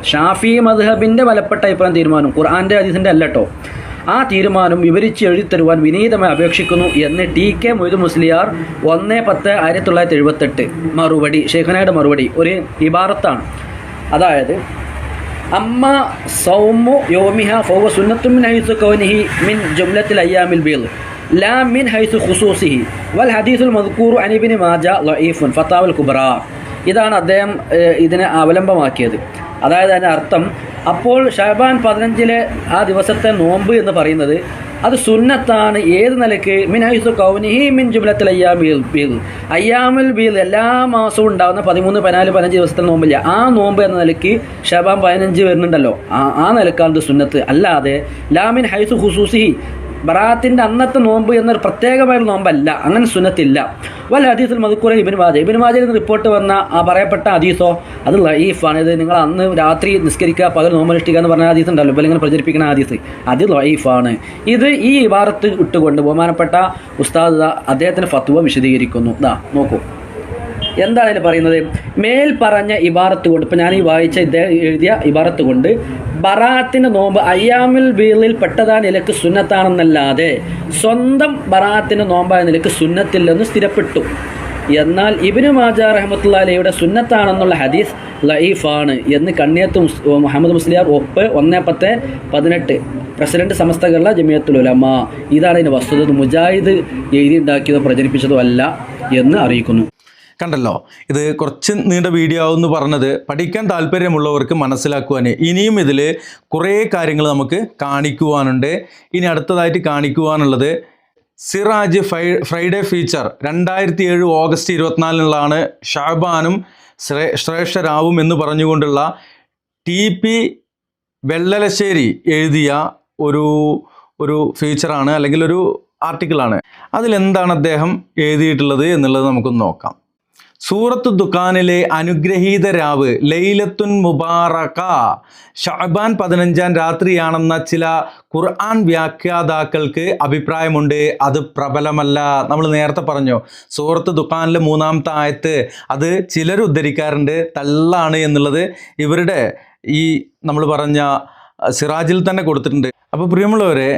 ഖുർആന്റെ ഹദീസിന്റെ അല്ലട്ടോ, ആ തീരുമാനം വിവരിച്ച് എഴുതിത്തരുവാൻ വിനീതമായി അപേക്ഷിക്കുന്നു എന്ന് ടി.കെ. മൊയ്തു മുസ്ലിയാർ 1/10/1978 മറുപടി, ഷെയ്ഖുനയുടെ മറുപടി ഒരു ഇബാറത്താണ്. അതായത് അമ്മ സൗമു യോമിഹ ഫൗവ സുന്നത്തും മിൻ ഹൈസു കൗനിഹി മിൻ ജുംലത്തിൽ അയ്യാമിൽ ബീദ് ലാ മിൻ ഹൈസു ഖുസൂസിഹി വൽ ഹദീസുൽ മദ്കൂറു അൻ ഇബ്നു മാജ ലഈഫുൻ ഫതാവൽ കുബ്ര. ഇതാണ് അദ്ദേഹം ഇതിനെ അവലംബമാക്കിയത്. അതായത് അതിൻ്റെ അർത്ഥം, അപ്പോൾ ഷഅബാൻ 15 ആ ദിവസത്തെ നോമ്പ് എന്ന് പറയുന്നത് അത് സുന്നത്താണ്. ഏത് നിലയ്ക്ക്? മിൻ ഹൈസു കൗനിഹി മിൻ ജുംലത്തിൽ അയ്യാമിൽ ബീദ്, അയ്യാമുൽ ബീദ് എല്ലാ മാസവും ഉണ്ടാകുന്ന 13, 14, 15 ദിവസത്തെ നോമ്പില്ല, ആ നോമ്പ് എന്ന നിലയ്ക്ക് ഷഅബാൻ 15 വരുന്നുണ്ടല്ലോ, ആ നിലക്കാണ് സുന്നത്ത്. അല്ലാതെ ലാ മിൻ ഹൈസു ഖുസൂസിഹി, ബറാഅത്തിൻ്റെ അന്നത്തെ നോമ്പ് എന്നൊരു പ്രത്യേകമായ നോമ്പല്ല, അങ്ങനെ സുന്നത്തില്ല. വല്ല ഹദീസുൽ മദ്കൂറ ഇബ്നു മാജയിൽ നിന്ന് റിപ്പോർട്ട് വന്ന ആ പറയപ്പെട്ട ഹദീസോ അത് ലഈഫാണ്. ഇത് നിങ്ങൾ അന്ന് രാത്രി നിസ്കരിക്കുക പകൽ നോമ്പനുഷ്ഠിക്കുക എന്ന് പറഞ്ഞ ഹദീസ് ഉണ്ടല്ലോ, ഇപ്പോൾ ഇങ്ങനെ പ്രചരിപ്പിക്കുന്ന ഹദീസ്, അത് ലഈഫാണ്. ഇത് ഈ ഇബാറത്ത് ഇട്ടുകൊണ്ട് ബഹുമാനപ്പെട്ട ഉസ്താദ് അദ്ദേഹത്തിന് ഫത്വ വിശദീകരിക്കുന്നു. നോക്കൂ എന്താണ് അതിൽ പറയുന്നത്. മേൽ പറഞ്ഞ ഇബാറത്ത് കൊണ്ട്, ഇപ്പം ഞാൻ ഈ വായിച്ച ഇദ്ദേഹം എഴുതിയ ഇബാറത്ത് കൊണ്ട് ബറാഅത്തിൻ്റെ നോമ്പ് അയ്യാമുൽ ബീളിൽ പെട്ടതായ നിലക്ക് സുന്നത്താണെന്നല്ലാതെ സ്വന്തം ബറാഅത്തിൻ്റെ നോമ്പായ നിലക്ക് സുന്നത്തില്ലെന്ന് സ്ഥിരപ്പെട്ടു. എന്നാൽ ഇബ്നു മാജ റഹ്മത്തുള്ളാഹി അലൈഹിയുടെ സുന്നത്താണെന്നുള്ള ഹദീസ് ലഈഫാണ് എന്ന് കണ്ണിയത്ത് മുഹമ്മദ് മുസ്ലിയാർ ഒപ്പ് 1/10/18 പ്രസിഡന്റ് സമസ്ത കേരള ജമിയത്തുൽ ഉലമ. ഇതാണ് ഇതിൻ്റെ വസ്തുത. മുജാഹിദ് എഴുതിയുണ്ടാക്കിയതോ പ്രചരിപ്പിച്ചതോ അല്ല എന്ന് അറിയിക്കുന്നു. കണ്ടല്ലോ, ഇത് കുറച്ച് നീണ്ട വീഡിയോ ആവുമെന്ന് പറഞ്ഞത് പഠിക്കാൻ താല്പര്യമുള്ളവർക്ക് മനസ്സിലാക്കുവാൻ. ഇനിയും ഇതിൽ കുറേ കാര്യങ്ങൾ നമുക്ക് കാണിക്കുവാനുണ്ട്. ഇനി അടുത്തതായിട്ട് കാണിക്കുവാനുള്ളത് സിറാജ് ഫ്രൈഡേ ഫീച്ചർ 2007 ഓഗസ്റ്റ് 24-നുള്ളതാണ്. ഷാബാനും ശ്രേഷ്ഠരാവും എന്ന് പറഞ്ഞുകൊണ്ടുള്ള TP വെള്ളലശ്ശേരി എഴുതിയ ഒരു ഫീച്ചറാണ്, അല്ലെങ്കിൽ ഒരു ആർട്ടിക്കിളാണ്. അതിലെന്താണ് അദ്ദേഹം എഴുതിയിട്ടുള്ളത് എന്നുള്ളത് നമുക്കൊന്ന് നോക്കാം. സൂറത്ത് ദുഖാനിലെ അനുഗ്രഹീത രാവ് ലൈലത്തുൻ മുബാറക ഷഅബാൻ 15-ാം രാത്രിയാണെന്ന ചില ഖുർആൻ വ്യാഖ്യാതാക്കൾക്ക് അഭിപ്രായമുണ്ട്. അത് പ്രബലമല്ല. നമ്മൾ നേരത്തെ പറഞ്ഞു സൂറത്ത് ദുഖാനിലെ 3-ാമത്തെ ആയത്ത് അത് ചിലർ ഉദ്ധരിക്കാറുണ്ട്, തള്ളാണ് എന്നുള്ളത് ഇവരുടെ ഈ നമ്മൾ പറഞ്ഞ സിറാജിൽ തന്നെ കൊടുത്തിട്ടുണ്ട്. അപ്പോൾ പ്രിയമുള്ളവരെ,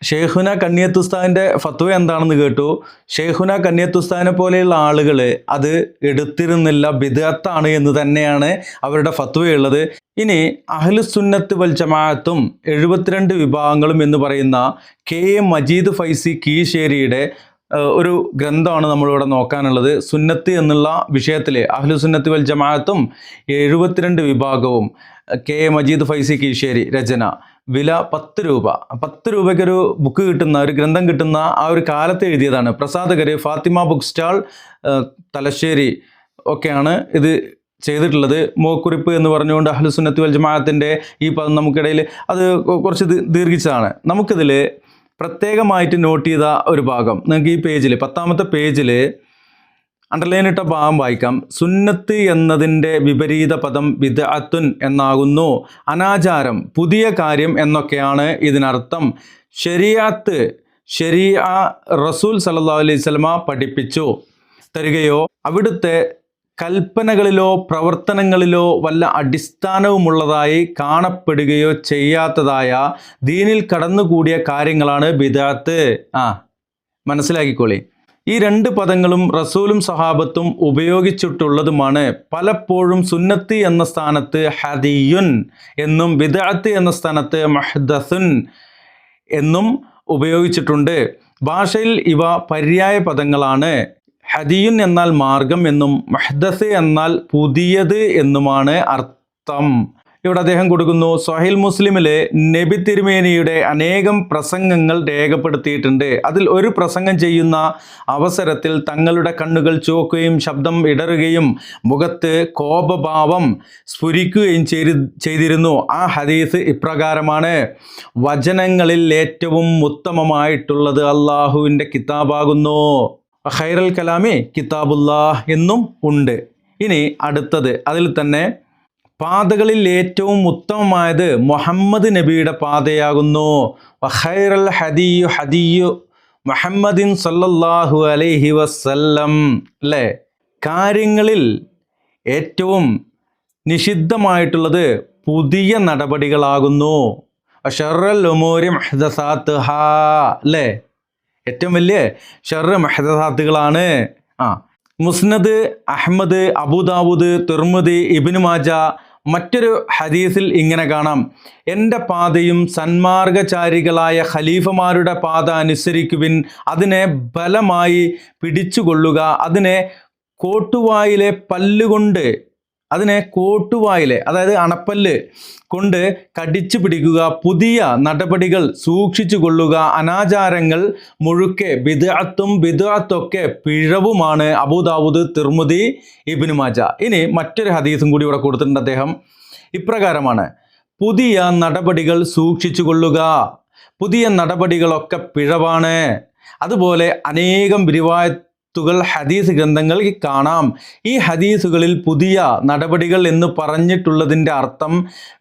ഷെയ്ഖുന കണ്ണിയത്ത് ഉസ്താദിൻ്റെ ഫത്വ എന്താണെന്ന് കേട്ടു. ഷെയ്ഖുന കണ്ണിയത്ത് ഉസ്താദിനെ പോലെയുള്ള ആളുകൾ അത് എടുത്തിരുന്നില്ല, ബിദ്അത്താണ് എന്ന് തന്നെയാണ് അവരുടെ ഫത്വയുള്ളത്. ഇനി അഹ്ലുസുന്നത്ത് വൽ ജമാഅത്തും 72 വിഭാഗങ്ങളും എന്ന് പറയുന്ന KM മജീദ് ഫൈസി കീശേരിയുടെ ഒരു ഗ്രന്ഥമാണ് നമ്മളിവിടെ നോക്കാനുള്ളത്. സുന്നത്ത് എന്നുള്ള വിഷയത്തിൽ അഹ്ലുസുന്നത്ത് വൽ ജമാഅത്തും 72 വിഭാഗവും KM മജീദ് ഫൈസി കീശേരി രചന. വില 10 രൂപ. 10 രൂപയ്ക്കൊരു ബുക്ക് കിട്ടുന്ന, ഒരു ഗ്രന്ഥം കിട്ടുന്ന ആ ഒരു കാലത്ത് എഴുതിയതാണ്. പ്രസാധകർ ഫാത്തിമ ബുക്ക് സ്റ്റാൾ തലശ്ശേരി ഒക്കെയാണ് ഇത് ചെയ്തിട്ടുള്ളത്. മോക്കുറിപ്പ് എന്ന് പറഞ്ഞുകൊണ്ട് അഹ്ലുസുന്നത്ത് വൽ ജമാഅത്തിൻ്റെ ഈ പദം നമുക്കിടയിൽ അത് കുറച്ച് ദീർഘിച്ചതാണ്. നമുക്കിതിൽ പ്രത്യേകമായിട്ട് നോട്ട് ചെയ്ത ഒരു ഭാഗം നിങ്ങൾക്ക് ഈ പേജിൽ 10-ാമത്തെ പേജിൽ അണ്ടർലൈൻ ഇട്ട ഭാഗം വായിക്കാം. സുന്നത്ത് എന്നതിൻ്റെ വിപരീത പദം ബിദ്അത്തുൻ എന്നാകുന്നു. അനാചാരം, പുതിയ കാര്യം എന്നൊക്കെയാണ് ഇതിനർത്ഥം. ശരീഅ റസൂൽ സല്ലല്ലാഹു അലൈഹി വസല്ലമ പഠിപ്പിച്ചു തരികയോ അവിടുത്തെ കൽപ്പനകളിലോ പ്രവർത്തനങ്ങളിലോ വല്ല അടിസ്ഥാനവുമുള്ളതായി കാണപ്പെടുകയോ ചെയ്യാത്തതായ ദീനിൽ കടന്നുകൂടിയ കാര്യങ്ങളാണ് ബിദ്അത്ത്. മനസ്സിലാക്കിക്കോളി. ഈ 2 പദങ്ങളും റസൂലും സഹാബത്തും ഉപയോഗിച്ചിട്ടുള്ളതുമാണ്. പലപ്പോഴും സുന്നത്ത് എന്ന സ്ഥാനത്ത് ഹദിയുൻ എന്നും ബിദ്അത്ത് എന്ന സ്ഥാനത്ത് മുഹ്ദസുൻ എന്നും ഉപയോഗിച്ചിട്ടുണ്ട്. ഭാഷയിൽ ഇവ പര്യായ പദങ്ങളാണ്. ഹദിയുൻ എന്നാൽ മാർഗം എന്നും മുഹ്ദസ് എന്നാൽ പുതിയത് എന്നുമാണ് അർത്ഥം. ഇവിടെ അദ്ദേഹം കൊടുക്കുന്നു, സ്വഹീൽ മുസ്ലിമിലെ നബി തിരുമേനിയുടെ അനേകം പ്രസംഗങ്ങൾ രേഖപ്പെടുത്തിയിട്ടുണ്ട്. അതിൽ ഒരു പ്രസംഗം ചെയ്യുന്ന അവസരത്തിൽ തങ്ങളുടെ കണ്ണുകൾ ചുവക്കുകയും ശബ്ദം ഇടറുകയും മുഖത്ത് കോപഭാവം സ്ഫുരിക്കുകയും ചെയ്തിരുന്നു. ആ ഹദീസ് ഇപ്രകാരമാണ്: വചനങ്ങളിൽ ഏറ്റവും ഉത്തമമായിട്ടുള്ളത് അള്ളാഹുവിൻ്റെ കിതാബാകുന്നു. ഖൈറൽ കലാമി കിതാബുല്ലാഹ് എന്നും ഉണ്ട്. ഇനി അടുത്തത് അതിൽ തന്നെ പാതകളിൽ ഏറ്റവും ഉത്തമമായത് മുഹമ്മദ് നബിയുടെ പാതയാകുന്നു. വഖൈറൽ ഹദിയു മുഹമ്മദിൻ സല്ലല്ലാഹു അലൈഹി വസല്ലം. അല്ലേ? കാര്യങ്ങളിൽ ഏറ്റവും നിഷിദ്ധമായിട്ടുള്ളത് പുതിയ നടപടികളാകുന്നു. വശറൽ ഉമൂരി മുഹ്ദസാത്തുഹാ. അല്ലേ? ഏറ്റവും വലിയ ഷർറ് മുഹ്ദസാത്തുകളാണ്. മുസ്നദ് അഹ്മദ്, അബൂദാവൂദ്, തിർമിദി, ഇബ്നു മാജ. മറ്റൊരു ഹദീസിൽ ഇങ്ങനെ കാണാം: എൻ്റെ പാതയും സന്മാർഗചാരികളായ ഖലീഫമാരുടെ പാത അനുസരിക്കുവിൻ, അതിനെ ബലമായി പിടിച്ചുകൊള്ളുക, അതിനെ കോട്ടുവായിലെ പല്ലുകൊണ്ട്, അതായത് അണപ്പല്ല് കൊണ്ട് കടിച്ചു പിടിക്കുക, പുതിയ നടപടികൾ സൂക്ഷിച്ചു കൊള്ളുക, അനാചാരങ്ങൾ മുഴുക്കെ ബിദ്അത്തൊക്കെ പിഴവുമാണ്. അബൂദാവൂദ്, തിർമിദി, ഇബ്നു മാജ. ഇനി മറ്റൊരു ഹദീസും കൂടി ഇവിടെ കൊടുത്തിട്ടുണ്ട്. അദ്ദേഹം ഇപ്രകാരമാണ്: പുതിയ നടപടികൾ സൂക്ഷിച്ചു കൊള്ളുക, പുതിയ നടപടികളൊക്കെ പിഴവാണ്. അതുപോലെ അനേകം റിവായത്തുകൾ ഹദീസ് ഗ്രന്ഥങ്ങളിൽ കാണാം. ഈ ഹദീസുകളിൽ പുതിയ നടപടികൾ എന്ന് പറഞ്ഞിട്ടുള്ളതിൻ്റെ അർത്ഥം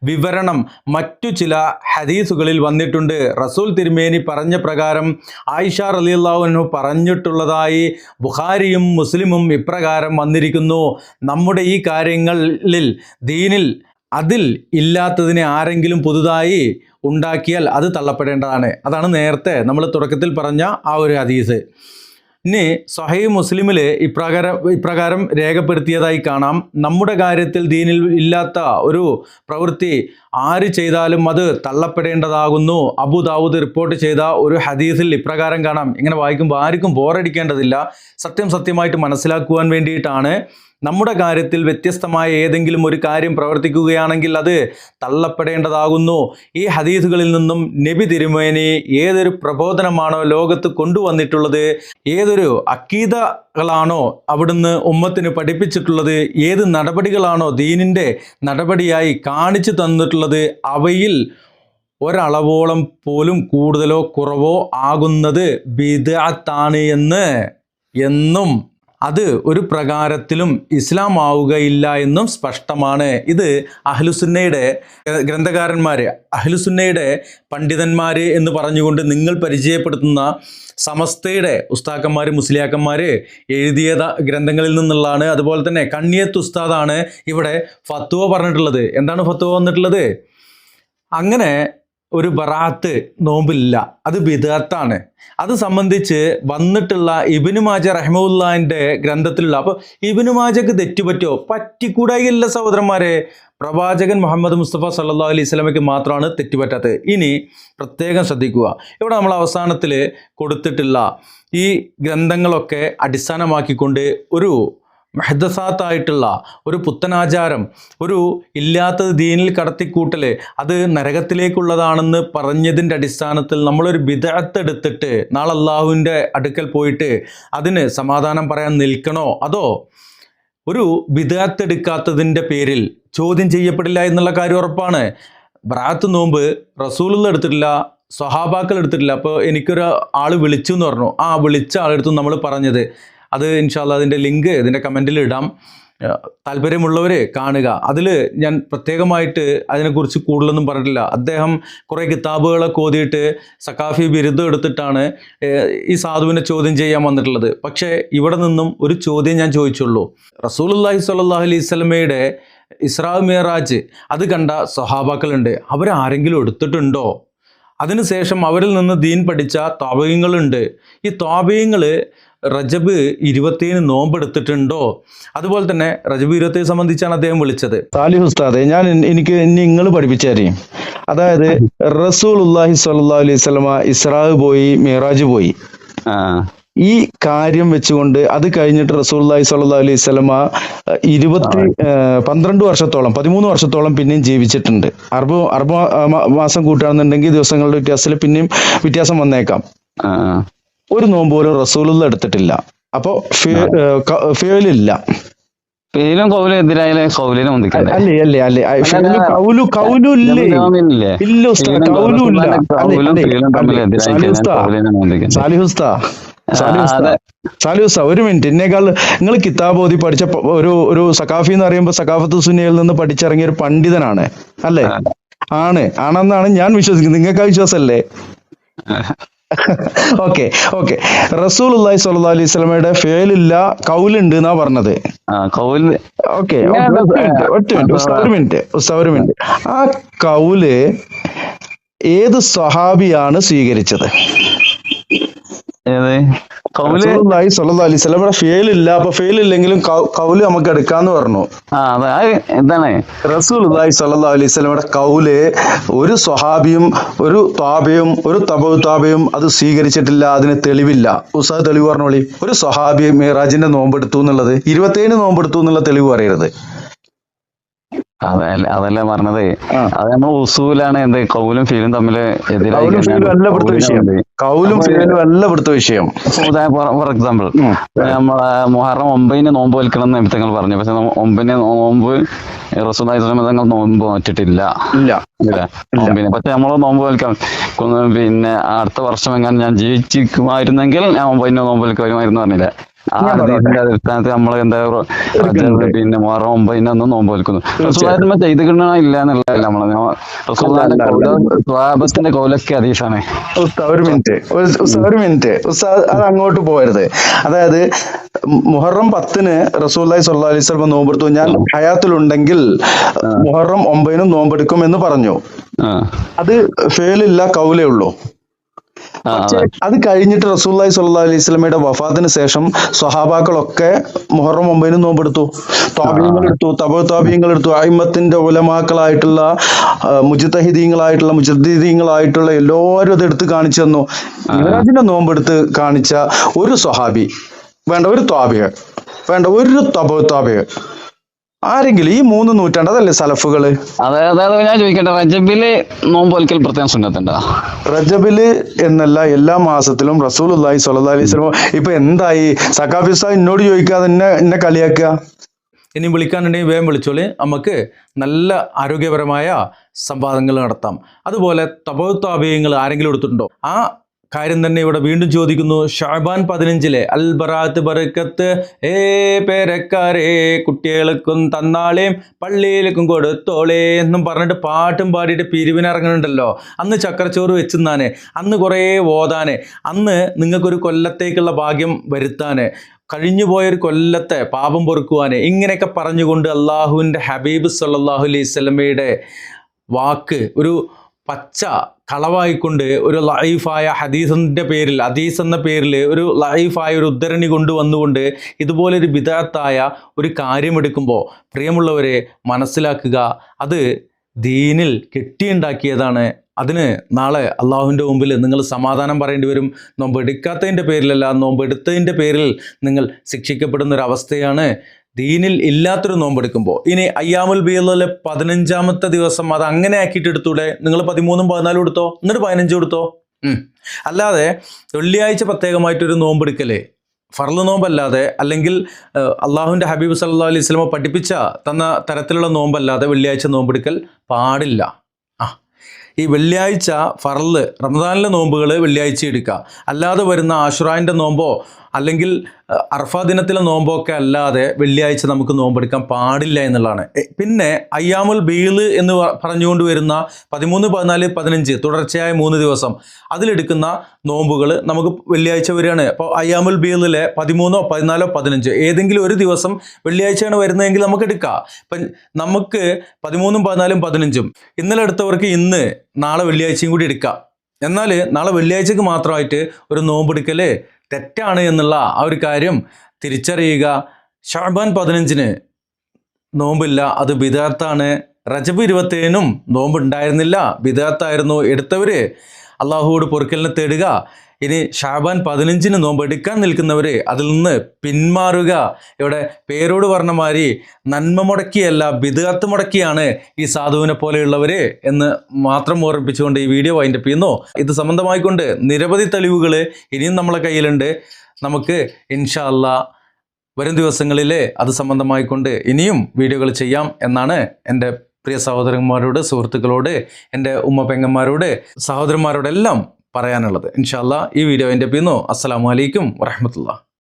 വിവരണം മറ്റു ചില ഹദീസുകളിൽ വന്നിട്ടുണ്ട്. റസൂൽ തിരുമേനി പറഞ്ഞ പ്രകാരം ആയിഷ റളിയല്ലാഹു അൻഹു പറഞ്ഞിട്ടുള്ളതായി ബുഖാരിയും മുസ്ലിമും ഇപ്രകാരം വന്നിരിക്കുന്നു: നമ്മുടെ ഈ കാര്യങ്ങളിൽ ദീനിൽ അതിൽ ഇല്ലാത്തതിനെ ആരെങ്കിലും പുതുതായി ഉണ്ടാക്കിയാൽ അത് തള്ളപ്പെടേണ്ടതാണ്. അതാണ് നേരത്തെ നമ്മൾ തുടക്കത്തിൽ പറഞ്ഞ ആ ഒരു ഹദീസ്. ഇനി സ്വഹീഹ് മുസ്ലിമിൽ ഇപ്രകാരം രേഖപ്പെടുത്തിയതായി കാണാം: നമ്മുടെ കാര്യത്തിൽ ദീനിൽ ഇല്ലാത്ത ഒരു പ്രവൃത്തി ആര് ചെയ്താലും അത് തള്ളപ്പെടേണ്ടതാകുന്നു. അബൂ ദാവൂദ് റിപ്പോർട്ട് ചെയ്ത ഒരു ഹദീസിൽ ഇപ്രകാരം കാണാം. ഇങ്ങനെ വായിക്കുമ്പോൾ ആർക്കും ബോറടിക്കേണ്ടതില്ല. സത്യമായിട്ട് മനസ്സിലാക്കുവാൻ വേണ്ടിയിട്ടാണ്. നമ്മുടെ കാര്യത്തിൽ വ്യത്യസ്തമായ ഏതെങ്കിലും ഒരു കാര്യം പ്രവർത്തിക്കുകയാണെങ്കിൽ അത് തള്ളപ്പെടേണ്ടതാകുന്നു. ഈ ഹദീസുകളിൽ നിന്നും നബി തിരുമേനി ഏതൊരു പ്രബോധനമാണോ ലോകത്ത് കൊണ്ടുവന്നിട്ടുള്ളത്, ഏതൊരു അക്കീദകളാണോ അവിടുന്ന് ഉമ്മത്തിന് പഠിപ്പിച്ചിട്ടുള്ളത്, ഏത് നടപടികളാണോ ദീനിൻ്റെ നടപടിയായി കാണിച്ചു തന്നിട്ടുള്ളത്, അവയിൽ ഒരളവോളം പോലും കൂടുതലോ കുറവോ ആകുന്നത് ബിദ്അത്താണ് എന്നും അത് ഒരു പ്രകാരത്തിലും ഇസ്ലാം ആവുകയില്ല എന്നും സ്പഷ്ടമാണ്. ഇത് അഹ്ലുസുന്നയുടെ ഗ്രന്ഥകാരന്മാർ, അഹ്ലുസുന്നയുടെ പണ്ഡിതന്മാർ എന്ന് പറഞ്ഞുകൊണ്ട് നിങ്ങൾ പരിചയപ്പെടുത്തുന്ന സമസ്തയുടെ ഉസ്താക്കന്മാർ, മുസ്ലിയാക്കന്മാർ എഴുതിയ ഗ്രന്ഥങ്ങളിൽ നിന്നുള്ളതാണ്. അതുപോലെ തന്നെ കണ്ണിയത്ത് ഉസ്താദാണ് ഇവിടെ ഫത്വ പറഞ്ഞിട്ടുള്ളത്. എന്താണ് ഫത്വ വന്നിട്ടുള്ളത്? അങ്ങനെ ഒരു ബറാത്ത് നോമ്പില്ല, അത് ബിദ്അത്താണ്. അത് സംബന്ധിച്ച് വന്നിട്ടുള്ള ഇബ്നു മാജ റഹ്മത്തുള്ളാഹിന്റെ ഗ്രന്ഥത്തിലുള്ള, അപ്പോൾ ഇബ്നു മാജക്ക് തെറ്റുപറ്റുമോ? പറ്റിക്കൂടായില്ല സഹോദരന്മാരെ. പ്രവാചകൻ മുഹമ്മദ് മുസ്തഫ സല്ലല്ലാഹു അലൈഹി വസല്ലമയ്ക്ക് മാത്രമാണ് തെറ്റുപറ്റാത്തത്. ഇനി പ്രത്യേകം ശ്രദ്ധിക്കുക, ഇവിടെ നമ്മൾ അവസാനത്തിൽ കൊടുത്തിട്ടുള്ള ഈ ഗ്രന്ഥങ്ങളൊക്കെ അടിസ്ഥാനമാക്കിക്കൊണ്ട് ഒരു മുഹദ്ദസാത്തായിട്ടുള്ള ഒരു പുത്തനാചാരം, ഒരു ഇല്ലാത്തത് ദീനിൽ കടത്തിക്കൂട്ടൽ, അത് നരകത്തിലേക്കുള്ളതാണെന്ന് പറഞ്ഞതിൻ്റെ അടിസ്ഥാനത്തിൽ നമ്മളൊരു ബിദ്അത്ത് എടുത്തിട്ട് നാളെ അള്ളാഹുവിൻ്റെ അടുക്കൽ പോയിട്ട് അതിന് സമാധാനം പറയാൻ നിൽക്കണോ? അതോ ഒരു ബിദ്അത്ത് എടുക്കാത്തതിൻ്റെ പേരിൽ ചോദ്യം ചെയ്യപ്പെടില്ല എന്നുള്ള കാര്യം ഉറപ്പാണ്. ബറാത്ത് നോമ്പ് റസൂലുള്ള എടുത്തിട്ടില്ല, സ്വഹാബാക്കൾ എടുത്തിട്ടില്ല. അപ്പോൾ എനിക്കൊരു ആൾ വിളിച്ചു എന്ന് പറഞ്ഞു, ആ വിളിച്ച ആളെടുത്തും നമ്മൾ പറഞ്ഞത് അത് ഇൻഷാ അല്ലാഹ് അതിൻ്റെ ലിങ്ക് ഇതിൻ്റെ കമൻറ്റിൽ ഇടാം. താല്പര്യമുള്ളവർ കാണുക. അതിൽ ഞാൻ പ്രത്യേകമായിട്ട് അതിനെക്കുറിച്ച് കൂടുതലൊന്നും പറഞ്ഞിട്ടില്ല. അദ്ദേഹം കുറേ കിതാബുകളൊക്കെ ഓതിയിട്ട് സക്കാഫി ബിരുദം എടുത്തിട്ടാണ് ഈ സാധുവിനെ ചോദ്യം ചെയ്യാൻ വന്നിട്ടുള്ളത്. പക്ഷേ ഇവിടെ നിന്നും ഒരു ചോദ്യം ഞാൻ ചോദിച്ചുള്ളൂ. റസൂലുള്ളാഹി സ്വല്ലല്ലാഹു അലൈഹി വസല്ലമയുടെ ഇസ്രാ മിഅ്റാജ് അത് കണ്ട സ്വഹാബാക്കളുണ്ട്, അവരാരെങ്കിലും എടുത്തിട്ടുണ്ടോ? അതിനുശേഷം അവരിൽ നിന്ന് ദീൻ പഠിച്ച താബഈങ്ങളുണ്ട്. ഈ താബഈങ്ങൾ റജബ് 20 നോമ്പെടുത്തിട്ടുണ്ടോ? അതുപോലെ തന്നെ റജബ് 20 സംബന്ധിച്ചാണ് അദ്ദേഹം വിളിച്ചത്. സാലിഹ് ഉസ്താദെ, എനിക്ക് നിങ്ങൾ പഠിപ്പിച്ചു തരും. അതായത് റസൂലുള്ളാഹി സ്വല്ലല്ലാഹു അലൈഹി വസല്ലമ ഇസ്രാ പോയി, മിഅ്റാജ് പോയി. ഈ കാര്യം വെച്ചുകൊണ്ട് അത് കഴിഞ്ഞിട്ട് റസൂലുള്ളാഹി സ്വല്ലല്ലാഹു അലൈഹി വസല്ലമ 13 വർഷത്തോളം പിന്നെയും ജീവിച്ചിട്ടുണ്ട്. 60 മാസം കൂട്ടുകയാണെന്നുണ്ടെങ്കിൽ ദിവസങ്ങളുടെ വ്യത്യാസത്തിൽ പിന്നെയും വ്യത്യാസം വന്നേക്കാം. ഒരു നോമ്പ് പോലും റസൂലുള്ള എടുത്തിട്ടില്ല. അപ്പൊ ഫിയലില്ല. ഫിയലും കൗലും എതിരായാലും കൗലിനും സാലിഹുസ്ത, ഒരു മിനിറ്റ്. എന്നേക്കാൾ നിങ്ങൾ കിതാബ് ഓതി പഠിച്ച ഒരു സഖാഫി എന്ന് പറയുമ്പോൾ സഖാഫത്ത് സുന്നിയിൽ നിന്ന് പഠിച്ചിറങ്ങിയ ഒരു പണ്ഡിതനാണ് അല്ലേ? ആണെന്നാണ് ഞാൻ വിശ്വസിക്കുന്നത്. നിങ്ങൾക്ക് ആ വിശ്വാസമല്ലേ? ഓക്കെ. റസൂലുള്ളാഹി സ്വല്ലല്ലാഹു അലൈഹി വസല്ലമയുടെ ഫിയലില്ല, കൗലുണ്ട് എന്നാ പറഞ്ഞത്. ഓക്കെ, ഒരു മിനിറ്റ്. ആ കൗല് ഏത് സ്വഹാബിയാണ് സ്വീകരിച്ചത്? റസൂലുള്ളാഹി സ്വല്ലല്ലാഹു അലൈഹി വസല്ലമയുടെ ഫിയലില്ല, അപ്പൊ ഫിയലില്ലെങ്കിലും കൗല് നമുക്ക് എടുക്കാന്ന് പറഞ്ഞു. റസൂലുള്ളാഹി സ്വല്ലല്ലാഹു അലൈഹി വസല്ലമയുടെ കൗല് ഒരു സ്വഹാബിയും ഒരു താബിയും ഒരു തബഉ താബിയും അത് സ്വീകരിച്ചിട്ടില്ല. അതിന് തെളിവില്ല. ഉസ്താദ് തെളിവ് പറഞ്ഞോളി. ഒരു സ്വഹാബി മിഅ്റാജിന്റെ നോമ്പെടുത്തു എന്നുള്ളത് 27 നോമ്പെടുത്തു എന്നുള്ള തെളിവ് പറയരുത്. അതല്ല പറഞ്ഞത്. ആ. അത് നമ്മൾ ഉസൂലാണ് എന്ത് കൗലും ഫീലും തമ്മിൽ എതിരായി കൗലും ഫീലും അല്ല ഇവിടുത്തെ വിഷയം. കൗലും ഫീലും അല്ല ഇവിടുത്തെ വിഷയം. ഫോർ എക്സാമ്പിൾ നമ്മളെ മുഹറം 9 നോമ്പ് വലിക്കണം എന്ന് നിമിത്തങ്ങൾ പറഞ്ഞു. പക്ഷെ 9 നോമ്പ് റസൂലുള്ളാഹി സ്വല്ലല്ലാഹു അലൈഹി വസല്ലം നോമ്പ് നോറ്റിട്ടില്ല. നോമ്പിന് പക്ഷെ നമ്മൾ നോമ്പ് വലിക്കാം. പിന്നെ അടുത്ത വർഷം എങ്ങനെ ഞാൻ ജീവിച്ചിരിക്കുമായിരുന്നെങ്കിൽ ഞാൻ 9 നോമ്പ് വലിക്കുമായിരുന്നു പറഞ്ഞില്ല. ആ ഹദീസിന്റെ അടിസ്ഥാനത്തിൽ നമ്മൾ എന്താ പിന്നെ മുഹറം 9 നോമ്പ് വലിക്കുന്നു. റസൂലുള്ളാഹി ചെയ്തിട്ടുണ്ടോ ഇല്ല എന്നുള്ളതല്ല നമ്മള്. സ്വഹാബത്തിന്റെ കൗലൊക്കെ ഹദീസാണ്. ഒരു മിനിറ്റ് ഉസ്താദ് അത് അങ്ങോട്ട് പോകരുത്. അതായത് മുഹറം 10 റസൂലുള്ളാഹി സ്വല്ലല്ലാഹു അലൈഹി വസല്ലം നോമ്പെടുത്തു. ഞാൻ ഹയാത്തിലുണ്ടെങ്കിൽ മുഹറം 9 നോമ്പെടുക്കും എന്ന് പറഞ്ഞു. അത് ഫേലില്ല, കൗലേ ഉള്ളൂ. പക്ഷെ അത് കഴിഞ്ഞിട്ട് റസൂലുള്ളാഹി സ്വല്ലല്ലാഹു അലൈഹി വസല്ലമയുടെ വഫാത്തിന് ശേഷം സ്വഹാബാക്കളൊക്കെ മുഹറം 9 നോമ്പെടുത്തു. താബീങ്ങൾ എടുത്തു, തബഉ താബീങ്ങൾ എടുത്തു. അയിമ്മത്തിന്റെ ഉലമാക്കളായിട്ടുള്ള മുജദ്ദിദീങ്ങളായിട്ടുള്ള എല്ലാവരും അത് എടുത്ത് കാണിച്ചു തന്നു. മിഅ്റാജിന്റെ നോമ്പെടുത്ത് കാണിച്ച ഒരു സ്വഹാബി വേണ്ട, ഒരു താബിഈ വേണ്ട, ഒരു തബഉ താബിഈ ആരെങ്കിലും ഈ 3 നൂറ്റാണ്ട് അതല്ലേ സലഫുകള്. അതായത് ഞാൻ ചോദിക്കട്ടെ, റജബില് നോമ്പ് വലിക്കൽ പ്രത്യേകം സുന്നത്തുണ്ടോ? റജബില് എന്നല്ല, എല്ലാ മാസത്തിലും റസൂലുള്ളാഹി സ്വല്ലല്ലാഹു അലൈഹി വസല്ലം. ഇപ്പൊ എന്തായി സഖാഫി ഉസ്താദ് എന്നോട് ചോദിക്കാതെ എന്നെ കളിയാക്കുക. ഇനി വിളിക്കാനുണ്ടെങ്കിൽ വേഗം വിളിച്ചോളി, നമുക്ക് നല്ല ആരോഗ്യപരമായ സംവാദങ്ങൾ നടത്താം. അതുപോലെ തബഉ താബീങ്ങൾ ആരെങ്കിലും എടുത്തിട്ടുണ്ടോ? ആ കാര്യം തന്നെ ഇവിടെ വീണ്ടും ചോദിക്കുന്നു. ഷഅബാൻ 15 അൽ ബറാഅത്ത് ബറക്കത്ത് പേരക്കാരെ കുട്ടികൾക്കും തന്നാളേം പള്ളിയിലേക്കും കൊടുത്തോളേ എന്നും പറഞ്ഞിട്ട് പാട്ടും പാടിയിട്ട് പിരിവിനിറങ്ങുന്നുണ്ടല്ലോ. അന്ന് ചക്കരച്ചോറ് വെച്ചെന്നാണ്, അന്ന് കുറേ ഓതാന്, അന്ന് നിങ്ങൾക്കൊരു കൊല്ലത്തേക്കുള്ള ഭാഗ്യം വരുത്താന്, കഴിഞ്ഞു പോയൊരു കൊല്ലത്തെ പാപം പൊറുക്കുവാന്, ഇങ്ങനെയൊക്കെ പറഞ്ഞുകൊണ്ട് അള്ളാഹുവിൻ്റെ ഹബീബ് സല്ലല്ലാഹു അലൈഹി വസല്ലമയുടെ വാക്ക് ഒരു പച്ച കളവായിക്കൊണ്ട് ഒരു ലൈഫായ ഹദീസിൻ്റെ പേരിൽ, ഹദീസ് എന്ന പേരിൽ ഒരു ലൈഫായ ഒരു ഉദ്ധരണി കൊണ്ടുവന്നുകൊണ്ട് ഇതുപോലൊരു ബിദഅത്തായ ഒരു കാര്യമെടുക്കുമ്പോൾ പ്രിയമുള്ളവരെ മനസ്സിലാക്കുക, അത് ദീനിൽ കെട്ടിയുണ്ടാക്കിയതാണ്. അതിന് നാളെ അള്ളാഹുവിൻ്റെ മുമ്പിൽ നിങ്ങൾ സമാധാനം പറയേണ്ടി വരും. നോമ്പ് എടുക്കാത്തതിൻ്റെ പേരിലല്ല, നോമ്പ് എടുത്തതിൻ്റെ പേരിൽ നിങ്ങൾ ശിക്ഷിക്കപ്പെടുന്നൊരവസ്ഥയാണ് ദീനിൽ ഇല്ലാത്തൊരു നോമ്പെടുക്കുമ്പോൾ. ഇനി അയ്യാമുൽ ബീദിലെ 15ാമത്തെ ദിവസം അത് അങ്ങനെ ആക്കിയിട്ട് എടുത്തൂടെ? നിങ്ങൾ 13ഉം 14ഉം എടുത്തോ, എന്നിട്ട് 15 എടുത്തോ. അല്ലാതെ വെള്ളിയാഴ്ച പ്രത്യേകമായിട്ടൊരു നോമ്പെടുക്കലേ ഫർള് നോമ്പല്ലാതെ, അല്ലെങ്കിൽ അള്ളാഹുവിൻ്റെ ഹബീബ് സല്ലല്ലാഹു അലൈഹി വസല്ലം പഠിപ്പിച്ച തന്ന തരത്തിലുള്ള നോമ്പല്ലാതെ വെള്ളിയാഴ്ച നോമ്പെടുക്കൽ പാടില്ല. ഈ വെള്ളിയാഴ്ച ഫർള് റമദാനിലെ നോമ്പുകൾ വെള്ളിയാഴ്ച എടുക്കുക, അല്ലാതെ വരുന്ന ആശുറാൻ്റെ നോമ്പോ അല്ലെങ്കിൽ അർഫ ദിനത്തിലെ നോമ്പോ ഒക്കെ അല്ലാതെ വെള്ളിയാഴ്ച നമുക്ക് നോമ്പെടുക്കാൻ പാടില്ല എന്നുള്ളതാണ്. പിന്നെ അയ്യാമുൽ ബീദ് എന്ന് പറഞ്ഞുകൊണ്ട് വരുന്ന 13, 14, 15 തുടർച്ചയായ 3 ദിവസം അതിലെടുക്കുന്ന നോമ്പുകൾ നമുക്ക് വെള്ളിയാഴ്ച വരികയാണ്. അപ്പോൾ അയ്യാമുൽ ബീദിലെ 13, 14, 15 ഏതെങ്കിലും ഒരു ദിവസം വെള്ളിയാഴ്ചയാണ് വരുന്നതെങ്കിൽ നമുക്ക് എടുക്കാം. ഇപ്പം നമുക്ക് 13, 14, 15 ഇന്നലെ എടുത്തവർക്ക് ഇന്ന് നാളെ വെള്ളിയാഴ്ചയും കൂടി എടുക്കാം. എന്നാൽ നാളെ വെള്ളിയാഴ്ചക്ക് മാത്രമായിട്ട് ഒരു നോമ്പെടുക്കൽ തെറ്റാണ് എന്നുള്ള ആ ഒരു കാര്യം തിരിച്ചറിയുക. ഷഅബാൻ 15 നോമ്പില്ല, അത് ബിദഅത്താണ്. റജബ് 27 നോമ്പുണ്ടായിരുന്നില്ല, ബിദഅത്തായിരുന്നു. എടുത്തവർ അള്ളാഹുവോട് പൊറുക്കലിനെ തേടുക. ഇനി ഷഅബാൻ 15 നോമ്പ് എടുക്കാൻ നിൽക്കുന്നവർ അതിൽ നിന്ന് പിന്മാറുക. ഇവിടെ പേരോട് പറഞ്ഞ മാതിരി നന്മ മുടക്കിയല്ല ബിദ്അത്ത് മുടക്കിയാണ് ഈ സാധുവിനെ പോലെയുള്ളവർ എന്ന് മാത്രം ഓർമ്മിപ്പിച്ചുകൊണ്ട് ഈ വീഡിയോ വൈൻഡപ്പ് ചെയ്യുന്നു. ഇത് സംബന്ധമായിക്കൊണ്ട് നിരവധി തെളിവുകൾ ഇനിയും നമ്മളെ കയ്യിലുണ്ട്. നമുക്ക് ഇൻഷാ അല്ലാഹ് വരും ദിവസങ്ങളിൽ അത് സംബന്ധമായിക്കൊണ്ട് ഇനിയും വീഡിയോകൾ ചെയ്യാം എന്നാണ് എൻ്റെ പ്രിയ സഹോദരന്മാരോട്, സുഹൃത്തുക്കളോട്, എൻ്റെ ഉമ്മ പെങ്ങന്മാരോട്, സഹോദരന്മാരോടെല്ലാം പറയാനുള്ളത്. ഇൻഷാ അല്ലാഹ് ഈ വീഡിയോ എൻ്റെ പിന്നു. അസ്സലാമു അലൈക്കും വറഹ്മത്തുള്ളാഹി.